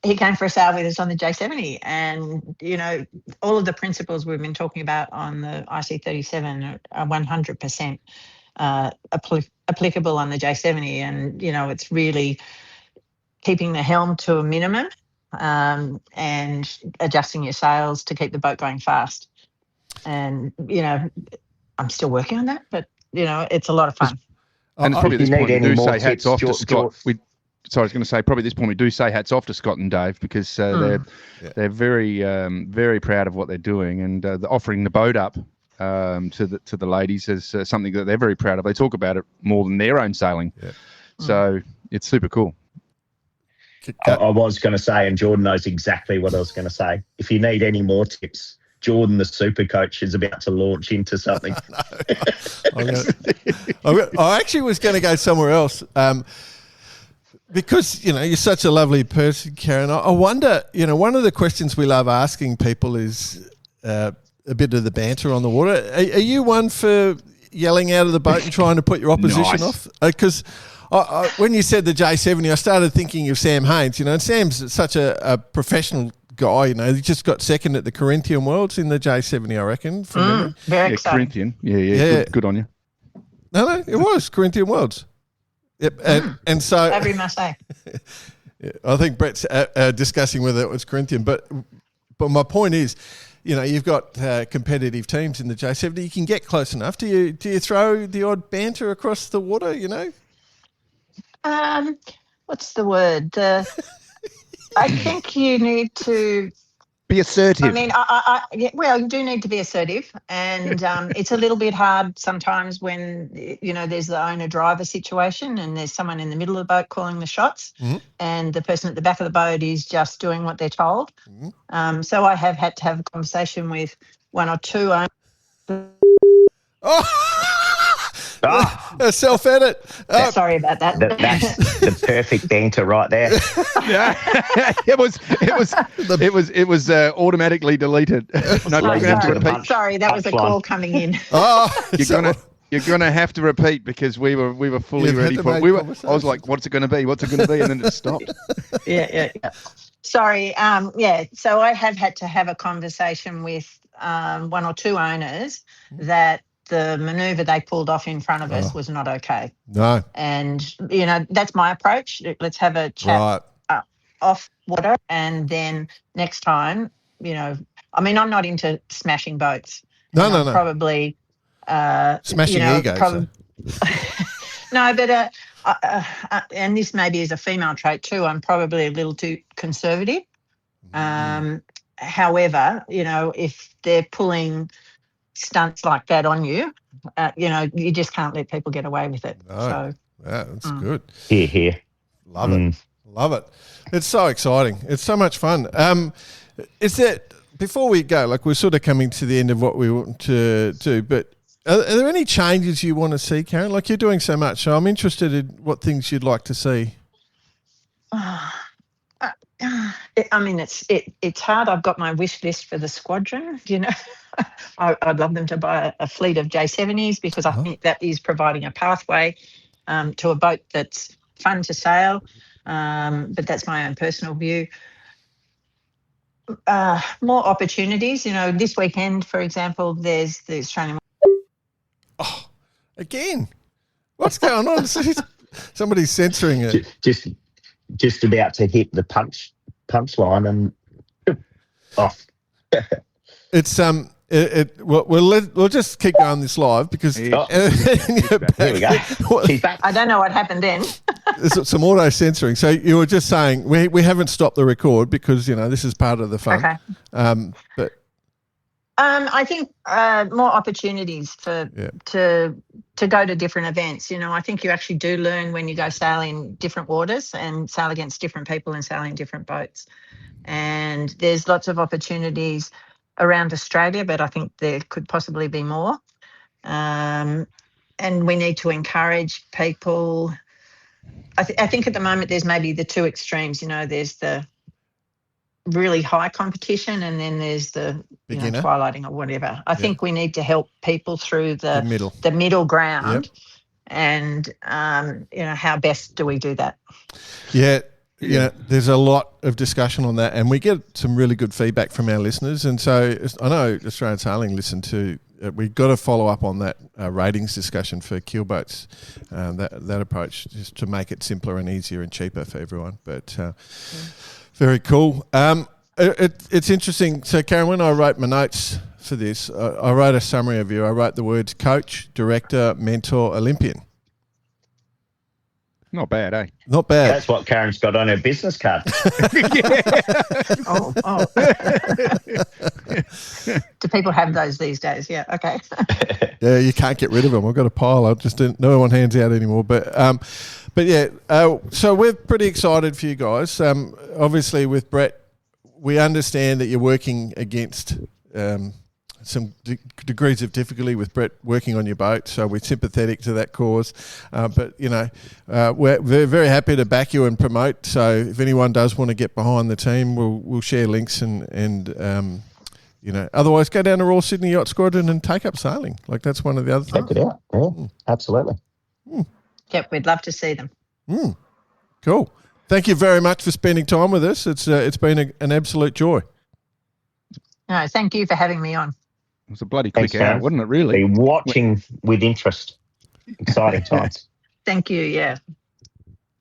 He came for a sail with us on the J70, and, all of the principles we've been talking about on the IC37 are 100% applicable on the J70. And, it's really keeping the helm to a minimum and adjusting your sails to keep the boat going fast. And, I'm still working on that, but, it's a lot of fun. And probably at this point we do say hats off to Scott. I was going to say, probably at this point we do say hats off to Scott and Dave, because they're very very proud of what they're doing, and offering the boat up to the ladies is something that they're very proud of. They talk about it more than their own sailing, so it's super cool. I was going to say, and Jordan knows exactly what I was going to say. If you need any more tips, Jordan, the super coach, is about to launch into something. I actually was going to go somewhere else. Because, you're such a lovely person, Karyn. I wonder, one of the questions we love asking people is a bit of the banter on the water. Are you one for yelling out of the boat and trying to put your opposition off? Because when you said the J70, I started thinking of Sam Haynes, and Sam's such a professional guy, he just got second at the Corinthian Worlds in the J70, I reckon, from memory. Very exciting. Corinthian. Yeah. Good on you. No, it was Corinthian Worlds. Yep, and so Every must say. I think Brett's discussing whether it was Corinthian, but my point is, you've got competitive teams in the J70. You can get close enough. Do you throw the odd banter across the water? What's the word? I think you need to be assertive. I mean, you do need to be assertive, and it's a little bit hard sometimes when there's the owner-driver situation, and there's someone in the middle of the boat calling the shots, and the person at the back of the boat is just doing what they're told. So I have had to have a conversation with one or two owners. A self-edit. Sorry about that. That's the perfect banter right there. It was automatically deleted. Sorry, that was a call coming in. You're gonna have to repeat because we were fully ready for it. I was like, what's it gonna be? What's it gonna be? And then it stopped. Yeah. Sorry. So I have had to have a conversation with one or two owners that the manoeuvre they pulled off in front of us was not okay. No. And, that's my approach. Let's have a chat off water, and then next time, I'm not into smashing boats. No. Probably smashing egos. No, but and this maybe is a female trait too. I'm probably a little too conservative. However, if they're pulling stunts like that on you, you just can't let people get away with it. No. So that's good. Here. Love it. It's so exciting. It's so much fun. Is that, before we go, we're sort of coming to the end of what we want to do, but are there any changes you want to see, Karyn? You're doing so much, so I'm interested in what things you'd like to see. It's hard. I've got my wish list for the squadron. I'd love them to buy a fleet of J70s because I think that is providing a pathway to a boat that's fun to sail. But that's my own personal view. More opportunities. This weekend, for example, there's the Australian. Oh, again, what's going on? Somebody's censoring it. Just about to hit the punch line and off. It's we'll just keep going this live because here we go. He's back. I don't know what happened then. There's some auto censoring. So you were just saying we haven't stopped the record because this is part of the fun. Okay. But I think more opportunities to go to different events. I think you actually do learn when you go sail in different waters and sail against different people and sail in different boats. And there's lots of opportunities around Australia, but I think there could possibly be more. And we need to encourage people. I think at the moment there's maybe the two extremes. There's the really high competition and then there's the twilighting or whatever. I think we need to help people through the middle ground. Yep. And how best do we do that? There's a lot of discussion on that, and we get some really good feedback from our listeners. And so I know Australian Sailing listened to. We've got to follow up on that ratings discussion for keelboats. That approach just to make it simpler and easier and cheaper for everyone. But very cool. It's interesting. So, Karyn, when I wrote my notes for this, I wrote a summary of you. I wrote the words coach, director, mentor, Olympian. Not bad, eh? Not bad. That's what Karyn's got on her business card. Do people have those these days? Yeah, okay. Yeah, you can't get rid of them. I've got a pile. No one hands out anymore. But so we're pretty excited for you guys. Obviously, with Brett, we understand that you're working against some degrees of difficulty with Brett working on your boat, so we're sympathetic to that cause. But, we're very happy to back you and promote. So if anyone does want to get behind the team, we'll share links and otherwise go down to Royal Sydney Yacht Squadron and take up sailing. Like, that's one of the other things. Check it out. Yeah, absolutely. Yep, we'd love to see them. Cool. Thank you very much for spending time with us. It's been an absolute joy. No, thank you for having me on. It was a bloody quick Thanks, hour, Karyn. wasn't it, really? Be watching with interest. Exciting times. Thank you, yeah.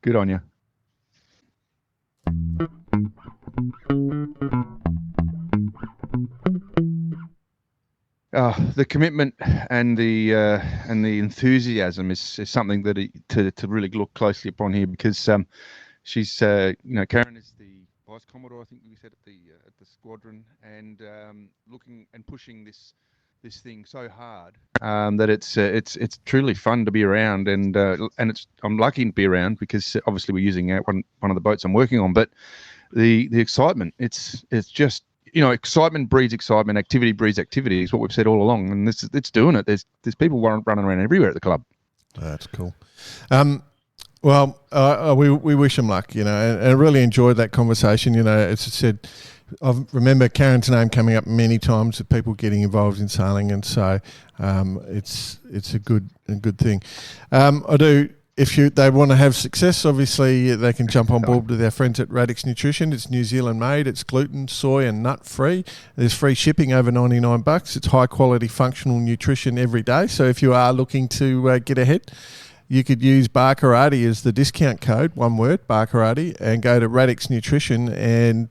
Good on you. The commitment and the enthusiasm is something that to really look closely upon here, because she's Karyn is the Vice Commodore, I think we said, at the squadron, and looking and pushing this thing so hard that it's truly fun to be around, and I'm lucky to be around because obviously we're using one of the boats I'm working on, but the excitement, it's just, excitement breeds excitement, activity breeds activity is what we've said all along, and it's doing it. There's people running around everywhere at the club. That's cool. We wish them luck, and I really enjoyed that conversation. As I said, I remember Karyn's name coming up many times with people getting involved in sailing, and so it's a good thing. I do. If they want to have success, obviously they can jump on board with our friends at Radix Nutrition. It's New Zealand made. It's gluten, soy, and nut free. There's free shipping over $99. It's high quality functional nutrition every day. So if you are looking to get ahead, you could use Barkarati as the discount code, one word, Barkarati, and go to Radix Nutrition and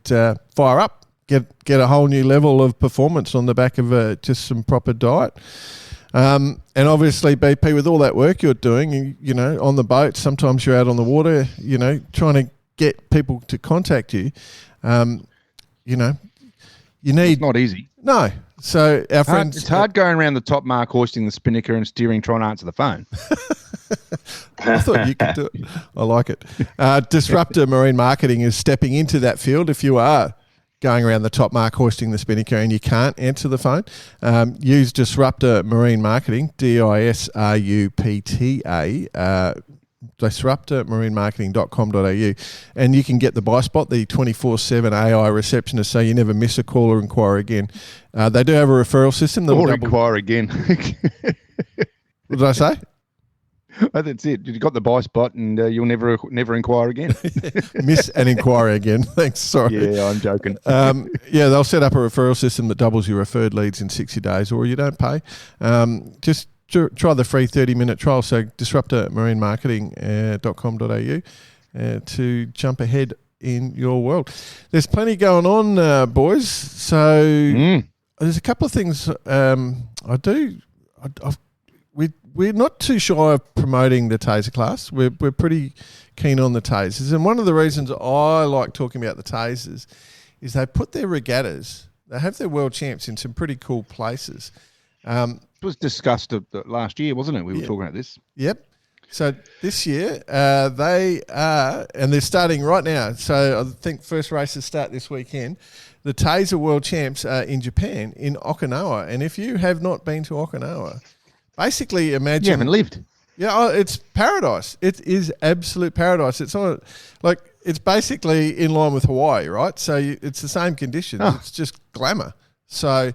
fire up. Get a whole new level of performance on the back of just some proper diet. And obviously, BP, with all that work you're doing, on the boat, sometimes you're out on the water, trying to get people to contact you. You need. It's not easy. No. So our friends. It's hard going around the top mark, hoisting the spinnaker and steering, trying to answer the phone. I thought you could do it. I like it. Disruptor Marine Marketing is stepping into that field. If you are going around the top mark, hoisting the spinnaker, and you can't answer the phone, use Disruptor Marine Marketing, DISRUPTA, disruptormarinemarketing.com.au, and you can get the buy spot, the 24/7 AI receptionist, so you never miss a call or inquiry again. They do have a referral system. Or inquire again. What did I say? Oh, that's it. You got the buy spot, and you'll never inquire again. Miss an inquiry again. Thanks. Sorry. Yeah, I'm joking. They'll set up a referral system that doubles your referred leads in 60 days, or you don't pay. Just try the free 30-minute trial. So disruptormarinemarketing.com.au to jump ahead in your world. There's plenty going on, boys. So there's a couple of things We're not too shy of promoting the Taser class. We're pretty keen on the Tasers. And one of the reasons I like talking about the Tasers is they put their regattas, they have their world champs in some pretty cool places. It was discussed last year, wasn't it? We were talking about this. Yep. So this year they are, and they're starting right now. So I think first races start this weekend. The Taser world champs are in Japan, in Okinawa. And if you have not been to Okinawa, basically, imagine you haven't lived. Yeah, it's paradise. It is absolute paradise. It's not it's basically in line with Hawaii, right? So it's the same conditions. Oh. It's just glamour. So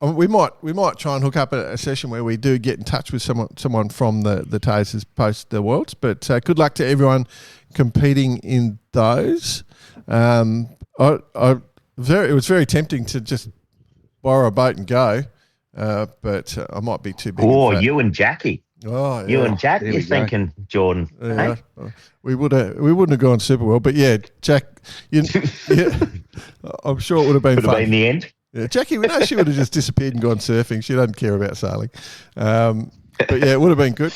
we might try and hook up a session where we do get in touch with someone from the Tasers post the Worlds. But good luck to everyone competing in those. It was very tempting to just borrow a boat and go. But I might be too big. Oh, you and Jackie. Oh, yeah. You and Jack, you're thinking, Jordan. Yeah. Hey? We wouldn't have gone super well. But yeah, Jack, I'm sure it would have been Could fun. have been the end. Yeah, Jackie, we know she would have just disappeared and gone surfing. She doesn't care about sailing. But yeah, it would have been good.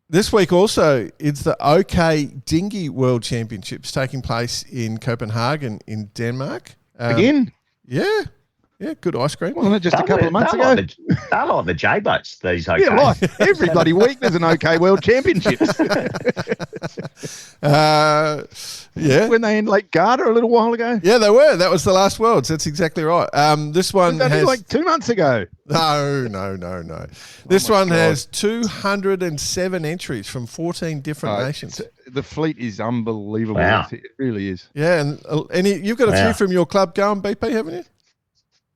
This week also, it's the OK Dinghy World Championships taking place in Copenhagen in Denmark. Again? Yeah. Yeah, good ice cream. Wasn't it just a couple of months ago? They're like the J-boats, these OK. Yeah, right. Every bloody week there's an OK World Championships. Yeah. When they in Lake Garda a little while ago? Yeah, they were. That was the last Worlds. That's exactly right. This one Only has... like 2 months ago. No. This one has 207 entries from 14 different nations. The fleet is unbelievable. Wow. It really is. Yeah, and you've got a few from your club going, BP, haven't you?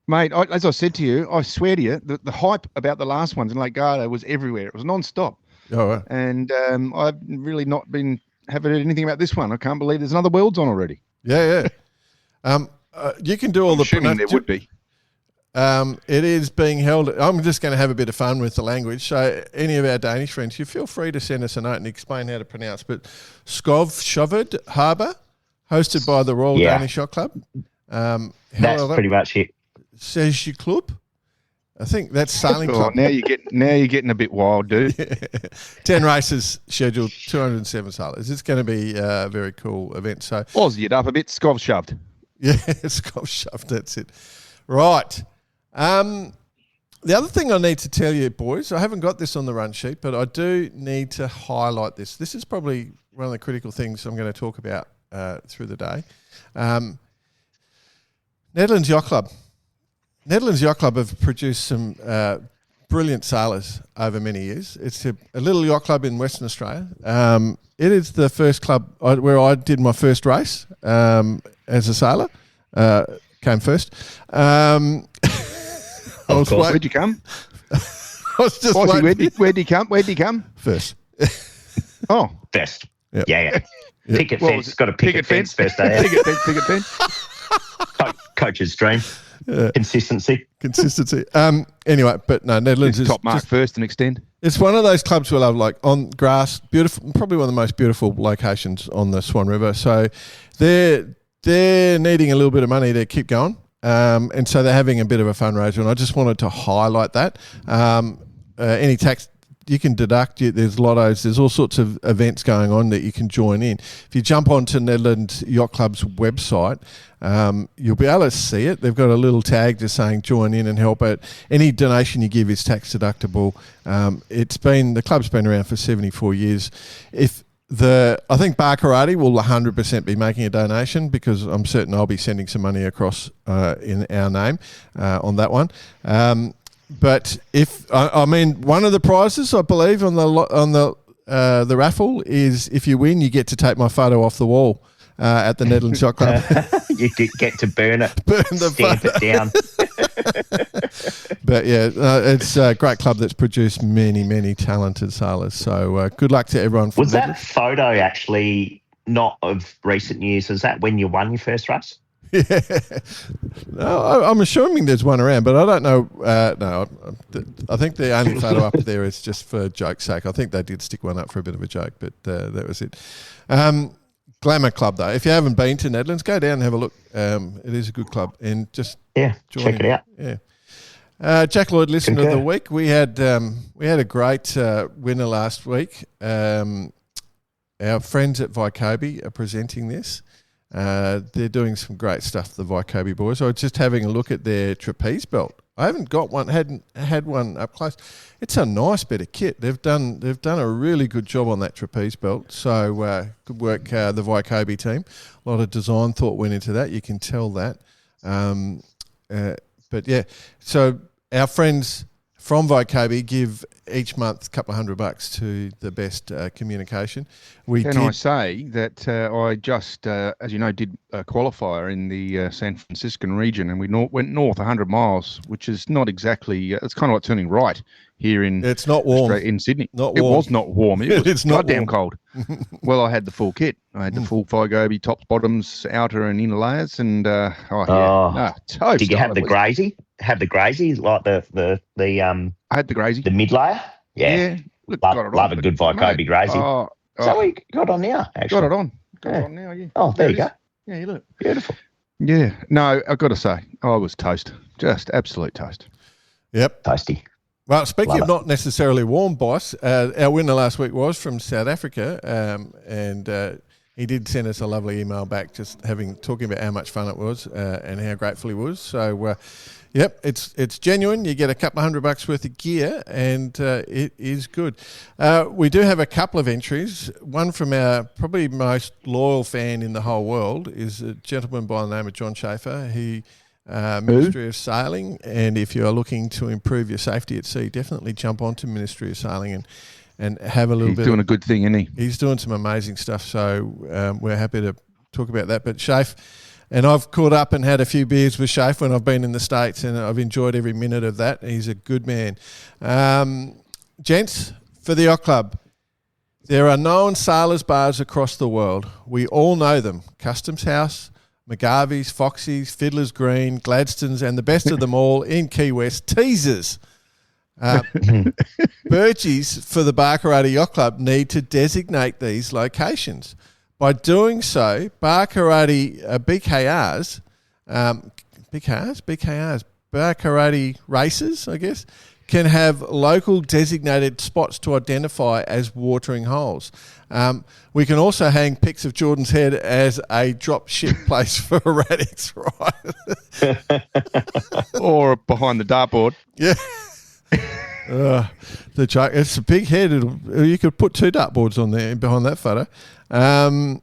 Mate, as I said to you, I swear to you, the hype about the last ones in Lake Garda was everywhere. It was non-stop. Oh, right. And I've really not haven't heard anything about this one. I can't believe there's another Worlds on already. Yeah. You can do all the... Assuming there would be. It is being held... I'm just going to have a bit of fun with the language. So any of our Danish friends, you feel free to send us a note and explain how to pronounce. But Skovshoved Harbour, hosted by the Royal Danish Yacht Club. That's pretty much it. Sage Club. I think that's sailing club. Now you're getting a bit wild, dude. 10 races scheduled, 207 sailors. It's going to be a very cool event. So Aussie it up a bit, Skov shoved. Yeah, Skov shoved. That's it. Right. The other thing I need to tell you, boys, I haven't got this on the run sheet, but I do need to highlight this. This is probably one of the critical things I'm going to talk about through the day. Netherlands Yacht Club. Netherlands Yacht Club have produced some brilliant sailors over many years. It's a little yacht club in Western Australia. It is the first club where I did my first race as a sailor. Came first. Where'd you come? I was just where'd you come? First. Oh. First. Yep. Yeah. Picket fence. Got a picket fence first day. Picket fence. Coach's dream. Consistency. Anyway, but no, Netherlands is top mark first and extend. It's one of those clubs we love, like on grass, beautiful, probably one of the most beautiful locations on the Swan River. So they're needing a little bit of money to keep going, and so they're having a bit of a fundraiser. And I just wanted to highlight that. Any tax you can deduct. There's lottos. There's all sorts of events going on that you can join in. If you jump onto Netherlands Yacht Club's website, you'll be able to see it. They've got a little tag just saying join in and help out. Any donation you give is tax deductible. The club's been around for 74 years. I think Bar Karate will 100% be making a donation, because I'm certain I'll be sending some money across in our name on that one. But one of the prizes I believe on the raffle is, if you win, you get to take my photo off the wall at the Netherlands Yacht Club. You get to burn it, stamp it down. But yeah, it's a great club that's produced many, many talented sailors. So good luck to everyone. Was that photo actually not of recent years? Is that when you won your first race? Yeah. No, I'm assuming there's one around, but I don't know. No, I think the only photo up there is just for joke's sake. I think they did stick one up for a bit of a joke, but that was it. Glamour Club, though. If you haven't been to Netherlands, go down and have a look. It is a good club, and just check it out. Yeah. Jack Lloyd, Listener of the Week. We had a great winner last week. Our friends at Vycobi are presenting this. They're doing some great stuff, the Vycobi boys. I was just having a look at their trapeze belt. I haven't got one, hadn't had one up close. It's a nice bit of kit. They've done a really good job on that trapeze belt. So good work, the Vycobi team. A lot of design thought went into that. You can tell that. But yeah, so our friends from Vycobi give each month a couple of $100 to the best communication. I say that I just, as you know, did a qualifier in the San Franciscan region, and we went north 100 miles, which is not exactly, it's kind of like turning right here in It's not warm. In Sydney. Not it warm. was not warm. It was It's not goddamn warm. cold. Well, I had the full kit. I had the full Vycobi, tops, bottoms, outer and inner layers, and toast. Did you have the grazy? Have the grazy, like the I had the grazy. The mid layer? Yeah. Look, love a good Vycobi grazy. So we got on now, actually. Got it on now, yeah. Oh, there you go. Yeah, you look. Beautiful. Yeah. No, I've got to say, I was toast. Just absolute toast. Yep. Toasty. Well, speaking of not necessarily warm, boss, our winner last week was from South Africa, and he did send us a lovely email back, just talking about how much fun it was and how grateful he was. So, yep, it's genuine. You get a couple of $100 worth of gear, and it is good. We do have a couple of entries. One from our probably most loyal fan in the whole world is a gentleman by the name of John Schaefer. He Ministry of Sailing, and if you are looking to improve your safety at sea, definitely jump onto Ministry of Sailing and have a little bit. He's doing a good thing, isn't he? He's doing some amazing stuff, so we're happy to talk about that. But Shafe, and I've caught up and had a few beers with Shafe when I've been in the States, and I've enjoyed every minute of that. He's a good man. Gents, for the Yacht Club, there are known sailors' bars across the world. We all know them. Customs House, McGarvey's, Foxy's, Fiddler's Green, Gladstone's, and the best of them all in Key West, Teasers. Burgees for the Barcarati Yacht Club need to designate these locations. By doing so, Barcarati Barcarati races, I guess, can have local designated spots to identify as watering holes. We can also hang pics of Jordan's head as a drop ship place for erratics, right? Or behind the dartboard. Yeah. It's a big head. You could put 2 dartboards on there behind that photo. And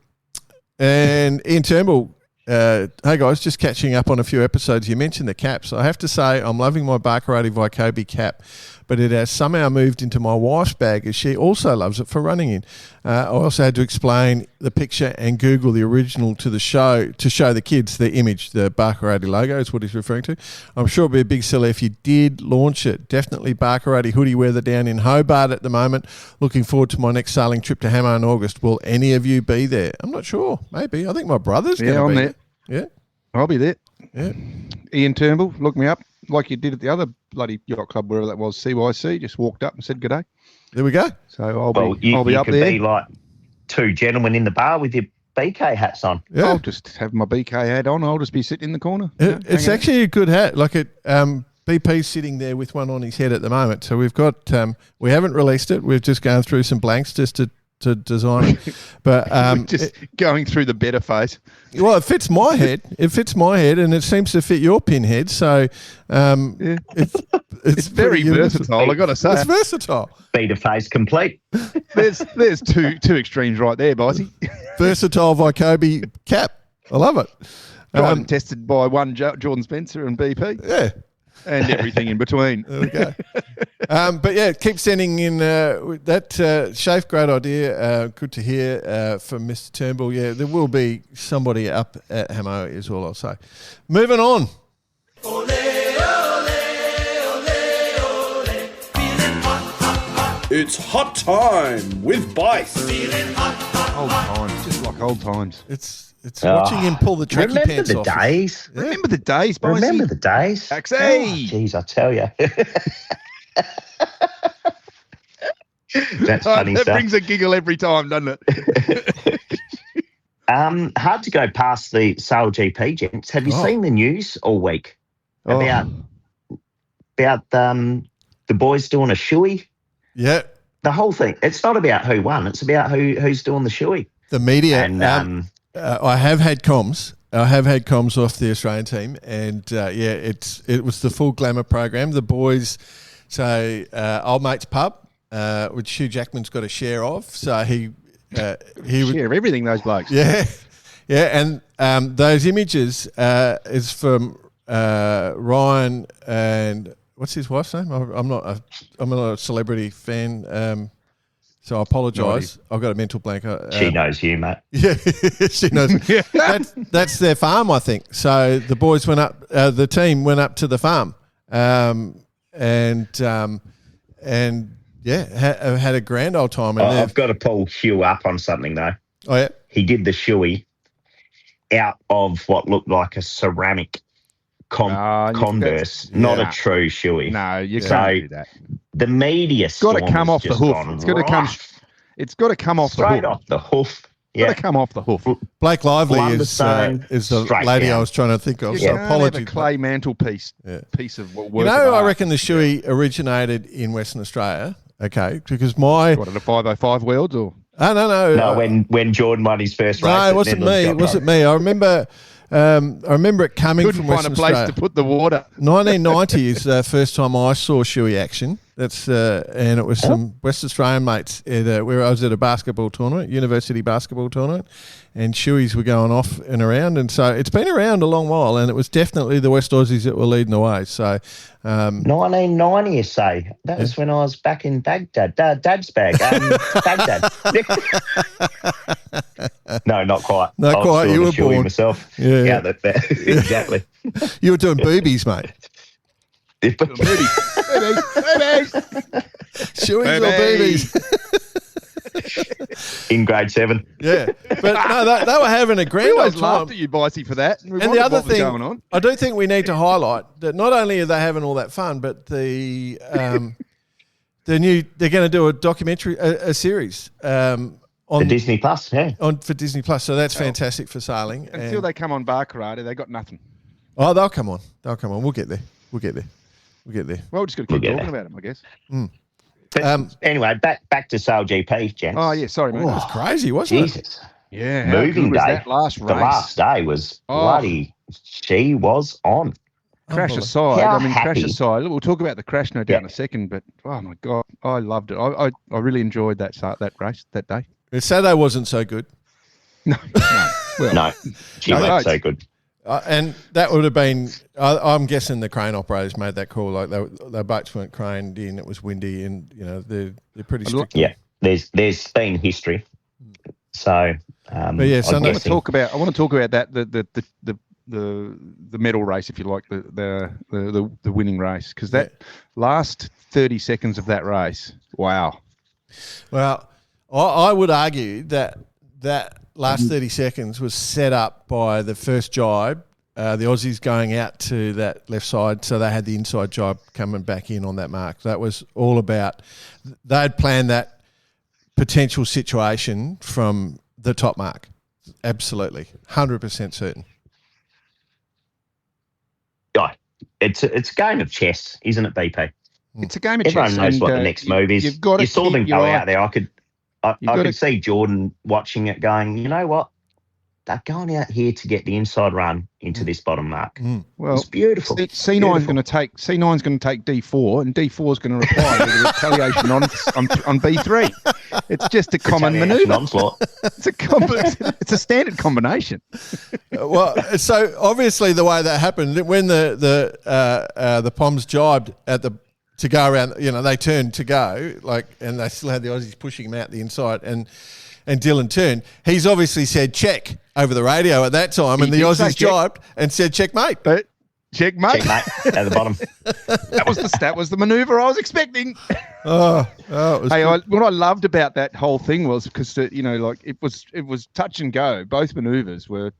Ian Turnbull, hey guys, just catching up on a few episodes. You mentioned the caps. I have to say I'm loving my Barcarati Vycobi cap, but it has somehow moved into my wife's bag as she also loves it for running in. I also had to explain the picture and Google the original to the show to show the kids the image. The Barcarati logo is what he's referring to. I'm sure it'll be a big seller if you did launch it. Definitely Barcarati hoodie weather down in Hobart at the moment. Looking forward to my next sailing trip to Hamo in August. Will any of you be there? I'm not sure. Maybe. I think my brother's going to be there. Yeah. I'll be there. Yeah. Ian Turnbull, look me up like you did at the other bloody yacht club, wherever that was, CYC. Just walked up and said good day. There we go. So I'll be up could there. Be like 2 gentlemen in the bar with your BK hats on. Yeah. I'll just have my BK hat on. I'll just be sitting in the corner. It's actually a good hat. Like BP's sitting there with one on his head at the moment. So we've got we haven't released it. We've just gone through some blanks just to design it. But just going through the better phase. Well, it fits my head. It fits my head, and it seems to fit your pinhead. So it's very versatile. I got to say, it's versatile. Beta phase complete. There's two extremes right there, Bossy. Versatile Vycobi cap. I love it. Tried and tested by one Jordan Spencer and BP. Yeah. And everything in between. There we go. But yeah, keep sending in that Shafe. Great idea. Good to hear from Mr. Turnbull. Yeah, there will be somebody up at Hamo, is all I'll say. Moving on. Ole, ole, ole, ole. Feeling hot, hot, hot. It's hot time with Bice. Feeling hot, hot, Old hot. times, just like old times. It's watching him pull the tracky pants off. Days? Yeah. Remember the days, Bossy? Remember the days? Taxi. Jeez, I tell you. That's funny that stuff. brings a giggle every time, doesn't it? Hard to go past the Sail GP, gents. Have you seen the news all week about the boys doing a shoey? Yeah. The whole thing. It's not about who won. It's about who's doing the shoey. The media. And I have had comms. Off the Australian team, and it was the full glamour program. The boys, so old mate's pub, which Hugh Jackman's got a share of. So he share everything, those blokes. Yeah, and those images is from Ryan and what's his wife's name? I'm not a celebrity fan. So I apologise. I've got a mental blank. She knows you, mate. Yeah, she knows. That's their farm, I think. So the boys went up. The team went up to the farm, and had a grand old time. And I've got to pull Hugh up on something though. Oh yeah, he did the shoey out of what looked like a ceramic Converse, not a true shoey. No, you can't do that. The media it's got to come off the hoof. It's got to come. It's got to come off the hoof. Straight off the hoof. Yeah. Got to come off the hoof. Blake Lively is the lady down. I was trying to think of. Yeah, so apologies. A clay mantelpiece piece of work. I reckon the shoey originated in Western Australia. Okay, because my what are the 505 worlds or Oh, no. No, when Jordan won his first race. No, it wasn't me. It wasn't me. I remember it coming Couldn't from find Western a place Australia. to put the water. 1990 is the first time I saw shoey action. That's and it was some West Australian mates where I was at a basketball tournament, university basketball tournament, and shoeys were going off and around, and so it's been around a long while, and it was definitely the West Aussies that were leading the way. So, 1990, you say? That was when I was back in Baghdad. Dad's bag. Baghdad. No, not quite. Not I was quite. doing You a were shoey born. myself. Yeah. Exactly. You were doing boobies, mate. Shoeys or boobies? In grade 7. Yeah, but no, they were having a We grand old always time. laughed at you, Bicey, for that. We And wondered the other what was thing, going on. I do think we need to highlight that not only are they having all that fun, but they're going to do a documentary, a series on The Disney Plus, yeah. for Disney Plus. So that's fantastic for sailing. Until they come on bar karate, they got nothing. Oh, they'll come on. We'll get there. Well, we're just going to keep get talking there. about them, I guess. But anyway, back to Sail GP, gents. Oh, yeah, sorry, mate. Oh, it was crazy, wasn't it? Jesus. Yeah, how Moving good was day. that last race? The last day was bloody. She was on. Crash Unbelievable. aside, How crash happy. aside. We'll talk about the crash no doubt Yeah. in a second, but oh my God, I loved it. I really enjoyed that race that day. Saturday wasn't so good. No. Well, No, she No, went no, so good. And that would have been, I'm guessing the crane operators made that call. Like their boats weren't craned in, it was windy, and they're pretty strict. Yeah, there's been history. So, But yeah, so I'm no- I guessing- want to talk about that the medal race, if you like, the winning race, because that last 30 seconds of that race, wow. Well, I would argue that last 30 seconds was set up by the first jibe, the Aussies going out to that left side, so they had the inside jibe coming back in on that mark. That was all about, they'd planned that potential situation from the top mark. Absolutely, 100% certain. Oh, it's a game of chess, isn't it, BP? It's a game of Everyone chess. knows and, what the next move is. You've got to You saw them keep your go eye- out there. I gotta- could see Jordan watching it going, you know what? They're going out here to get the inside run into this bottom mark. Well, It's beautiful. C9's going to take D4, and D4 is going to reply with a retaliation on B3. It's just a common Retaliation manoeuvre. onslaught. It's a standard combination. Well, so obviously the way that happened, when the Poms jibed to go around, they turned to go, and they still had the Aussies pushing him out the inside, and Dylan turned. He's obviously said check over the radio at that time, and the did say Aussies check. jibed and said checkmate. But checkmate. Checkmate at the bottom. That was the manoeuvre I was expecting. It was Hey, good. what I loved about that whole thing was because it was touch and go. Both manoeuvres were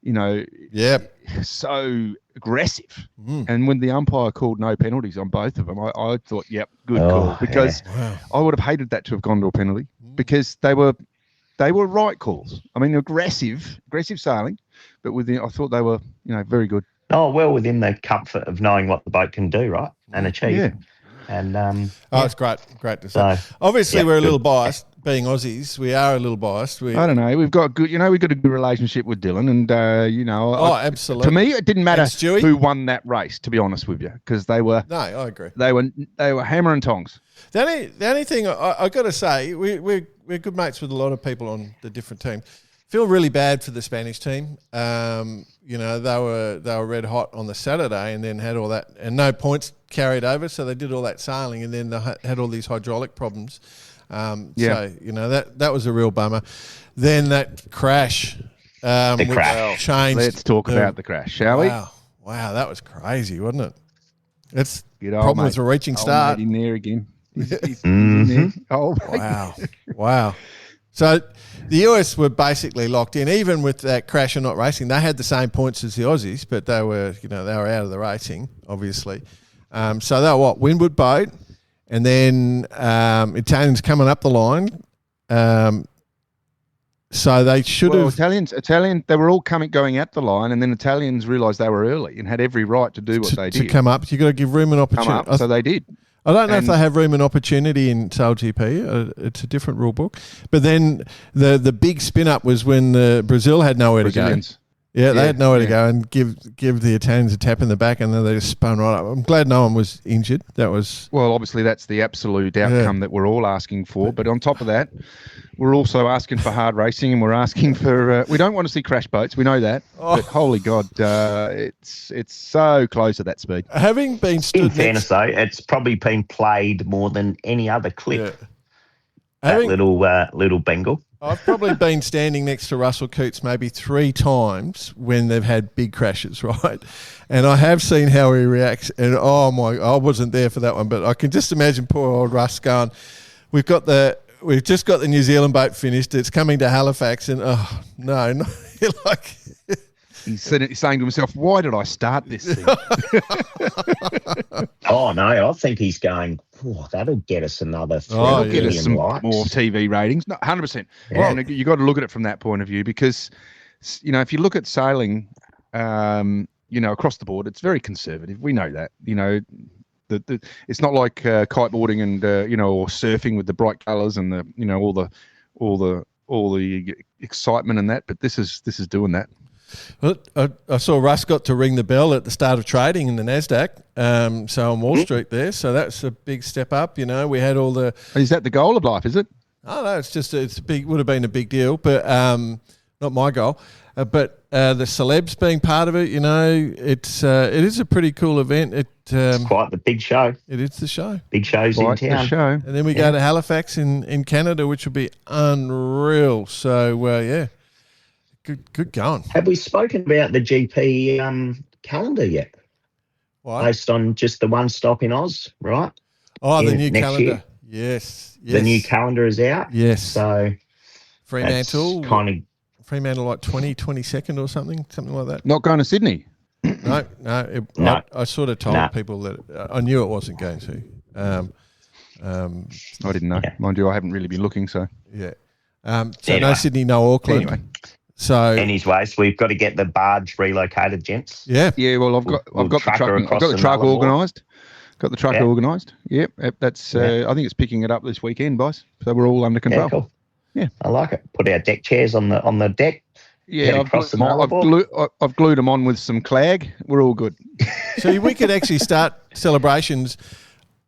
Yeah. so aggressive. And when the umpire called no penalties on both of them, I thought, yep, good Oh, call, because Wow. I would have hated that to have gone to a penalty because they were right calls. I mean, aggressive sailing, but I thought they were very good. Oh, well, within the comfort of knowing what the boat can do, right, and achieve. Yeah. And It's great to see. So, Obviously, yeah, we're a little good. biased, being Aussies. We are a little biased. I don't know. We've got a good relationship with Dylan, and Absolutely. To me, it didn't matter And Stewie? who won that race. To be honest with you, because they were No, I agree. hammer and tongs. The only thing I got to say, we're good mates with a lot of people on the different teams. Feel really bad for the Spanish team. They were red hot on the Saturday, and then had all that, and no points carried over. So they did all that sailing, and then they had all these hydraulic problems. So that was a real bummer. Then that crash. The which crash. changed. Let's talk about the crash, shall we? Wow, that was crazy, wasn't it? It's Good old problem mate. with a reaching Old start. mate in there again. He's Mhm. in there. Oh, Wow. So the US were basically locked in, even with that crash and not racing. They had the same points as the Aussies, but they were out of the racing, obviously. So they were windward boat, and then Italians coming up the line. So they should have. Italian. They were all going at the line, and then Italians realised they were early and had every right to do what they to did. come up. You got to give room and Come opportunity. up, so they did. I don't know if they have room and opportunity in SailGP. It's a different rule book. But then the big spin up was when Brazil had nowhere to go. Yeah, they had nowhere to go and give the Italians a tap in the back, and then they just spun right up. I'm glad no one was injured. That was obviously that's the absolute outcome that we're all asking for. But on top of that, we're also asking for hard racing, and we're asking for. We don't want to see crash boats. We know that, but holy God, it's so close at that speed. Having been stood in fairness, though, it's probably been played more than any other clip. Yeah. That little Bengal. I've probably been standing next to Russell Coots maybe 3 times when they've had big crashes, right? And I have seen how he reacts. And I wasn't there for that one, but I can just imagine poor old Russ going, we've just got the New Zealand boat finished. It's coming to Halifax, and no, like. He's saying to himself, why did I start this thing? Oh, no, I think he's going, that'll get us another 3 million get us some likes. more TV ratings. No, 100%. Yeah. Well, you got to look at it from that point of view because, if you look at sailing, across the board, it's very conservative. We know that. It's not like kiteboarding and, or surfing with the bright colours and all the excitement and that, but this is doing that. Well, I saw Russ got to ring the bell at the start of trading in the NASDAQ, so on Wall Street there. So that's a big step up. We had all the... Is that the goal of life, is it? Oh, no, it's big. Would have been a big deal, but not my goal. But the celebs being part of it, it is a pretty cool event. It's quite the big show. It is the show. Big shows in town. The show. And then we go to Halifax in Canada, which will be unreal. So, Good going. Have we spoken about the GP calendar yet? Why? Based on just the one stop in Oz, right? Oh, the new next calendar. Year. Yes. The new calendar is out. Yes. So Fremantle. Kind of Fremantle like 22nd or something like that. Not going to Sydney. No. I sort of told people that I knew it wasn't going to. I didn't know. Yeah. Mind you, I haven't really been looking, so. Yeah. No Sydney, no Auckland. Anyway. So, anyways, we've got to get the barge relocated, gents. Yeah. Yeah. Well, I've got the truck. I've got the truck organised. Got the truck organised. Yep. That's. I think it's picking it up this weekend, boys. So we're all under control. Yeah, cool. Yeah. I like it. Put our deck chairs on the deck. Yeah. I've glued them on with some clag. We're all good. So we could actually start celebrations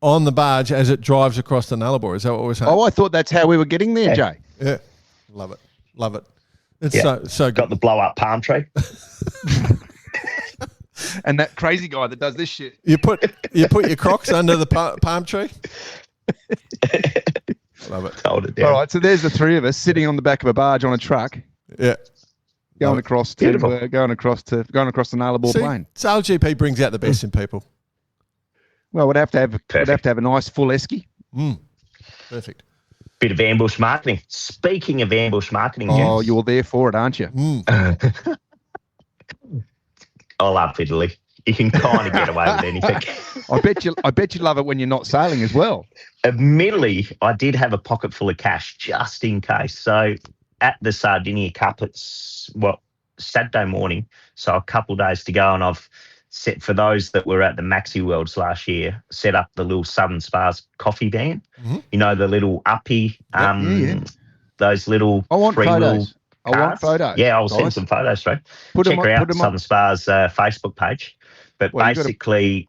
on the barge as it drives across the Nullarbor. Is that what we're saying? Oh, I thought that's how we were getting there, Jay. Yeah. Love it. It's so good. Got the blow up palm tree. And that crazy guy that does this shit. You put your Crocs under the palm tree. Love it. Hold it down. All right, so there's the 3 of us sitting on the back of a barge on a truck. Yeah. Going across to the Nullarbor Plain. SailGP brings out the best in people. Well, we'd have to have a nice full esky. Perfect. Bit of ambush marketing. Speaking of ambush marketing, oh, you're there for it, aren't you? I love Italy. You can kind of get away with anything. I bet you love it when you're not sailing as well. Admittedly, I did have a pocket full of cash just in case. So at the Sardinia Cup, it's Saturday morning, so a couple of days to go, and I've set, for those that were at the Maxi Worlds last year, set up the little Southern Spas coffee van. Mm-hmm. The little uppy, those little I want photos. Cars. I want photos. Yeah, I'll send some photos through. Check her out, Southern Spas Facebook page. But basically,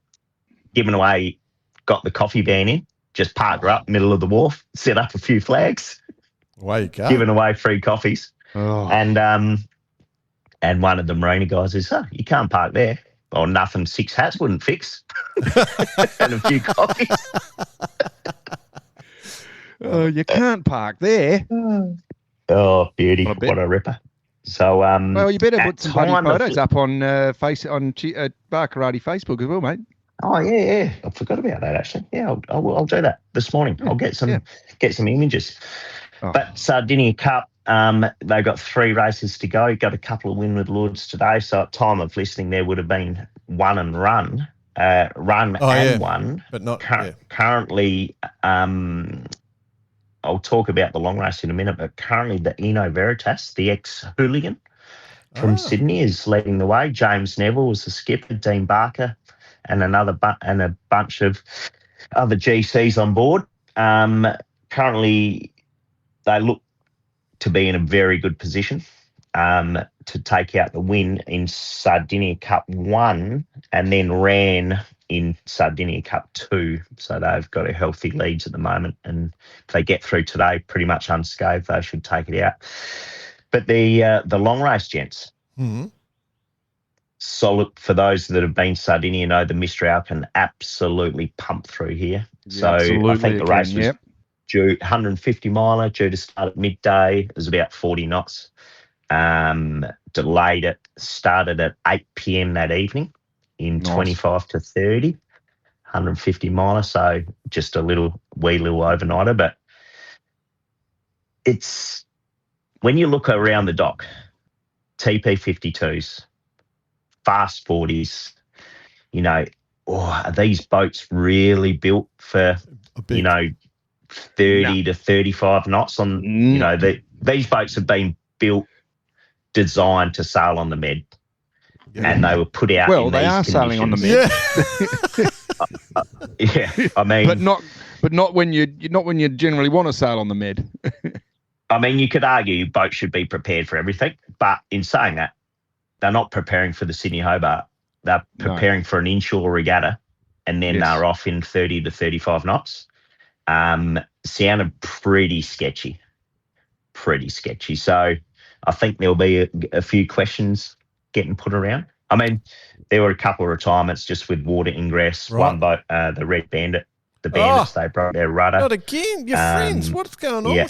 giving away, got the coffee van in, just parked her up middle of the wharf, set up a few flags. Away you go. Giving away free coffees. Oh. And one of the marina guys says, you can't park there. Or nothing 6 hats wouldn't fix. And a few coffees. Oh, you can't park there. Oh, beauty. What a ripper. So, well, you better put some bloody photos up on Bar Karate Facebook as well, mate. Oh, yeah. I forgot about that, actually. Yeah, I'll do that this morning. I'll get some images. Oh. But Sardinia Cup, they've got 3 races to go. Got a couple of Windward Lords today. So at time of listening, there would have been one and run. One. But not currently, I'll talk about the long race in a minute, but currently the Eno Veritas, the ex-hooligan from Sydney, is leading the way. James Neville was the skipper, Dean Barker, and a bunch of other GCs on board. Currently, they look to be in a very good position to take out the win in Sardinia Cup 1 and then ran in Sardinia Cup 2. So they've got a healthy leads at the moment. And if they get through today pretty much unscathed, they should take it out. But the long race, gents, solid. For those that have been Sardinia know the Mistral can absolutely pump through here. Yeah, so I think the race was yep. due 150 miler, due to start at midday. It was about 40 knots. Delayed it, started at 8 p.m. that evening in 25 to 30, 150 miler. So just a wee little overnighter. But it's, when you look around the dock, TP52s, fast 40s, you know, are these boats really built for, 30 to 35 knots on, these boats have been built, designed to sail on the Med. Yeah. And they were put out in they these are conditions. sailing on the Med. Yeah, I mean, but not when you generally want to sail on the Med. I mean, you could argue boats should be prepared for everything, but in saying that, they're not preparing for the Sydney Hobart. They're preparing for an inshore regatta, and then they're off in 30 to 35 knots. Sounded pretty sketchy. So I think there'll be a few questions getting put around. I mean, there were a couple of retirements just with water ingress. Right. One boat, the Red Bandit, the Bandits, they broke their rudder. Not again, your friends. What's going on?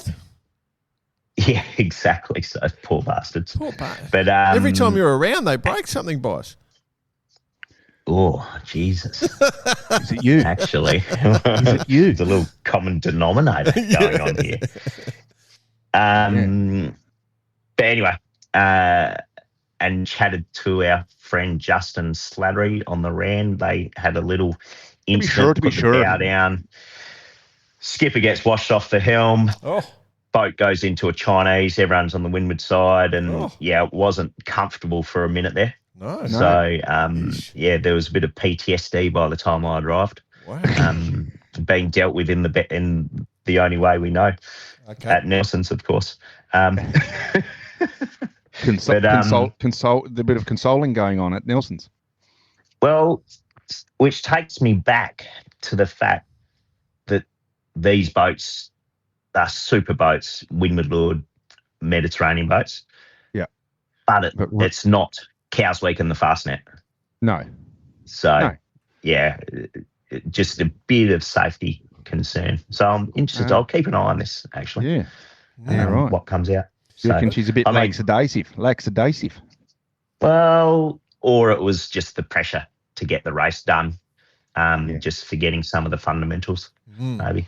Yeah, exactly. So poor bastards. But every time you're around, they break something, boss. Oh, Jesus. Is it you? Actually. Is it you? There's a little common denominator going on here. But anyway, and chatted to our friend Justin Slattery on the Rand. They had a little incident. To be sure. Bow down. Skipper gets washed off the helm. Oh. Boat goes into a Chinese. Everyone's on the windward side. And, it wasn't comfortable for a minute there. No. So, there was a bit of PTSD by the time I arrived. Wow. Being dealt with in the only way we know. Okay. At Nelson's, of course. The bit of consoling going on at Nelson's. Well, which takes me back to the fact that these boats are super boats, windward lured Mediterranean boats. Yeah. But it's not Cows Week and the Fastnet. No. So, just a bit of safety concern. So I'm interested. I'll keep an eye on this, actually. Yeah, right. What comes out. You reckon she's a bit lackadaisical? Well, or it was just the pressure to get the race done, just forgetting some of the fundamentals, maybe.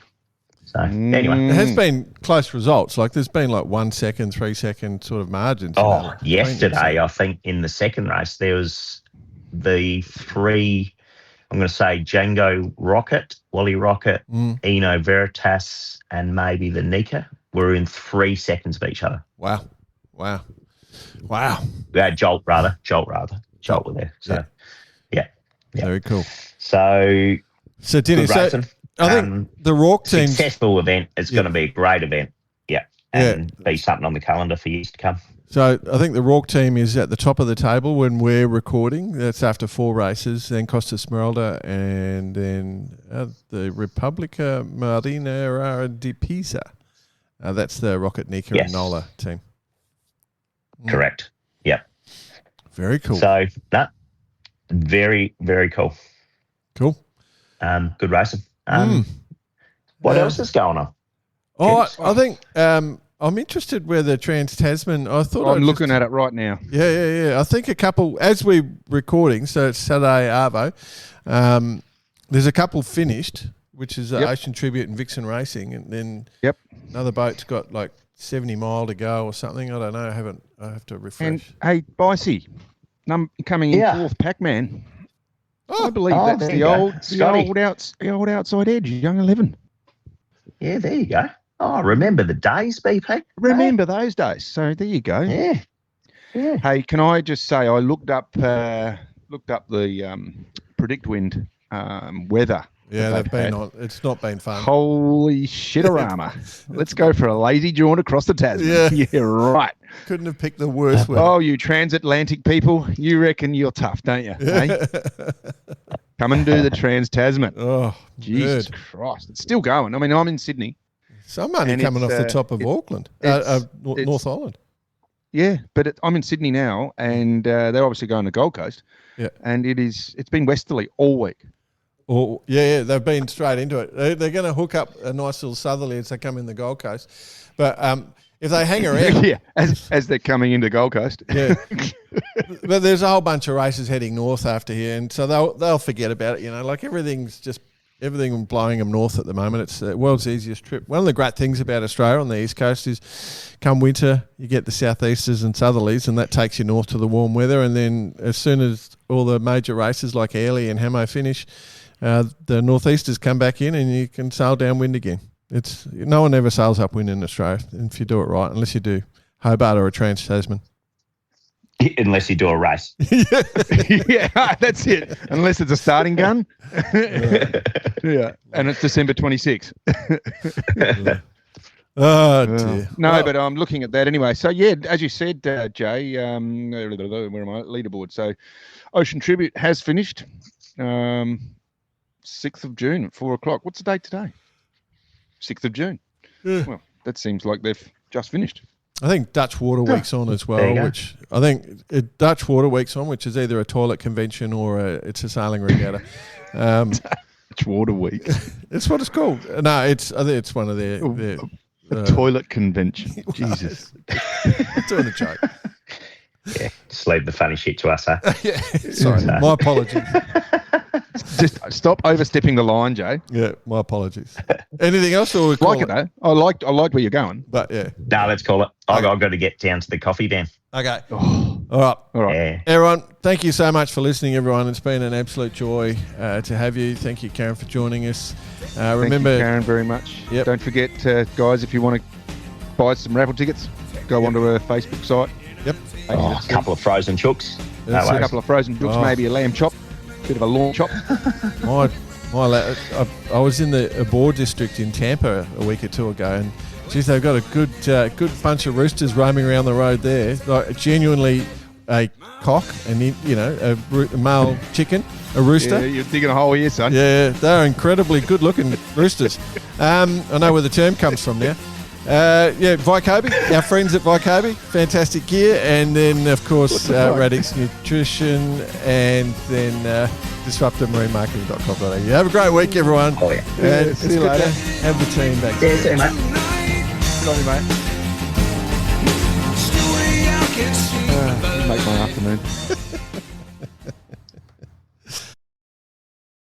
So, anyway. There has been close results. Like, there's been 1 second, 3 second sort of margins. Yesterday, I think, in the second race, there was the 3, I'm going to say Django Rocket, Wally Rocket, Eno Veritas, and maybe the Nika were in 3 seconds of each other. Wow. Jolt were there. So, yeah. Very cool. So Dennis, I think the Rourke team, successful event. It's going to be a great event. And be something on the calendar for years to come. So I think the Rourke team is at the top of the table when we're recording. That's after 4 races. Then Costa Smeralda and then the Repubblica Marina di Pisa. That's the Rocket Nika and Nola team. Correct. Yeah. Very cool. So very, very cool. Cool. Good racing. What else is going on? I think I'm interested where the Trans-Tasman. I'm looking at it right now. Yeah. I think a couple, as we're recording, so it's Saturday Arvo, there's a couple finished, which is Ocean Tribute and Vixen Racing, and then another boat's got 70 mile to go or something. I don't know. I have to refresh. And hey, Bicey, coming in 4th, Pac-Man. I believe that's the old outside edge, young 11. Yeah, there you go. Oh, remember the days, BP? Remember those days. So there you go. Yeah. Hey, can I just say I looked up the predict wind weather Yeah, they've been on. It's not been fun. Holy shitarama. Let's go for a lazy jaunt across the Tasman. Yeah, right. Couldn't have picked the worst one. Oh, you transatlantic people, you reckon you're tough, don't you? Eh? Come and do the Trans-Tasman. Oh, Jesus Christ. It's still going. I mean, I'm in Sydney. Some money coming off the top of Auckland, North Island. Yeah, but I'm in Sydney now, and they're obviously going to Gold Coast. Yeah, and it's been westerly all week. Oh, yeah, they've been straight into it. They're going to hook up a nice little southerly as they come in the Gold Coast. But if they hang around... yeah, as they're coming into Gold Coast. Yeah. But there's a whole bunch of races heading north after here, and so they'll forget about it, you know. Like everything blowing them north at the moment. It's the world's easiest trip. One of the great things about Australia on the East Coast is come winter, you get the southeasters and southerlies, and that takes you north to the warm weather. And then as soon as all the major races like Airlie and Hamo finish, the northeasters come back in and you can sail downwind again. No one ever sails upwind in Australia if you do it right, unless you do Hobart or a Trans-Tasman. Unless you do a race. Yeah, that's it. Unless it's a starting gun. Yeah. And it's December 26th. Oh, dear. No, but I'm looking at that anyway. So, yeah, as you said, Jay, where am I? Leaderboard. So, Ocean Tribute has finished. 6th of June at 4 o'clock. What's the date today? 6th of June. Yeah. Well, that seems like they've just finished. I think Dutch Water Week's on as well, which I think Dutch Water Week's on, which is either a toilet convention or it's a sailing regatta. Dutch Water Week. It's what it's called. No, I think it's one of their toilet convention. Jesus. I'm doing a joke. Yeah, just leave the funny shit to us, huh? Yeah, sorry, my apologies. Just stop overstepping the line, Jay. Yeah, my apologies. Anything else? Or like it though. I liked where you're going. But yeah. No, let's call it. I've got to get down to the coffee den. Okay. All right. Yeah. Everyone, thank you so much for listening, everyone. It's been an absolute joy to have you. Thank you, Karyn, for joining us. Remember, thank you, Karyn, very much. Yep. Don't forget, guys, if you want to buy some raffle tickets, go onto our Facebook site. Yep. A couple of frozen chooks. A couple of frozen chooks, maybe a lamb chop, bit of a lawn chop. I was in the Abor district in Tampa a week or two ago, and geez, they've got a good bunch of roosters roaming around the road there. Like genuinely a cock and a male chicken, a rooster. Yeah, you're digging a hole here, son. Yeah, they're incredibly good looking roosters. I know where the term comes from now. Vycobi, our friends at Vycobi, fantastic gear, and then of course Radix Nutrition, and then disruptormarinemarketing.com.au. Have a great week, everyone. Oh yeah. And see you later. Have the team back. Yeah, see you, mate. Good on you, mate. Make my afternoon.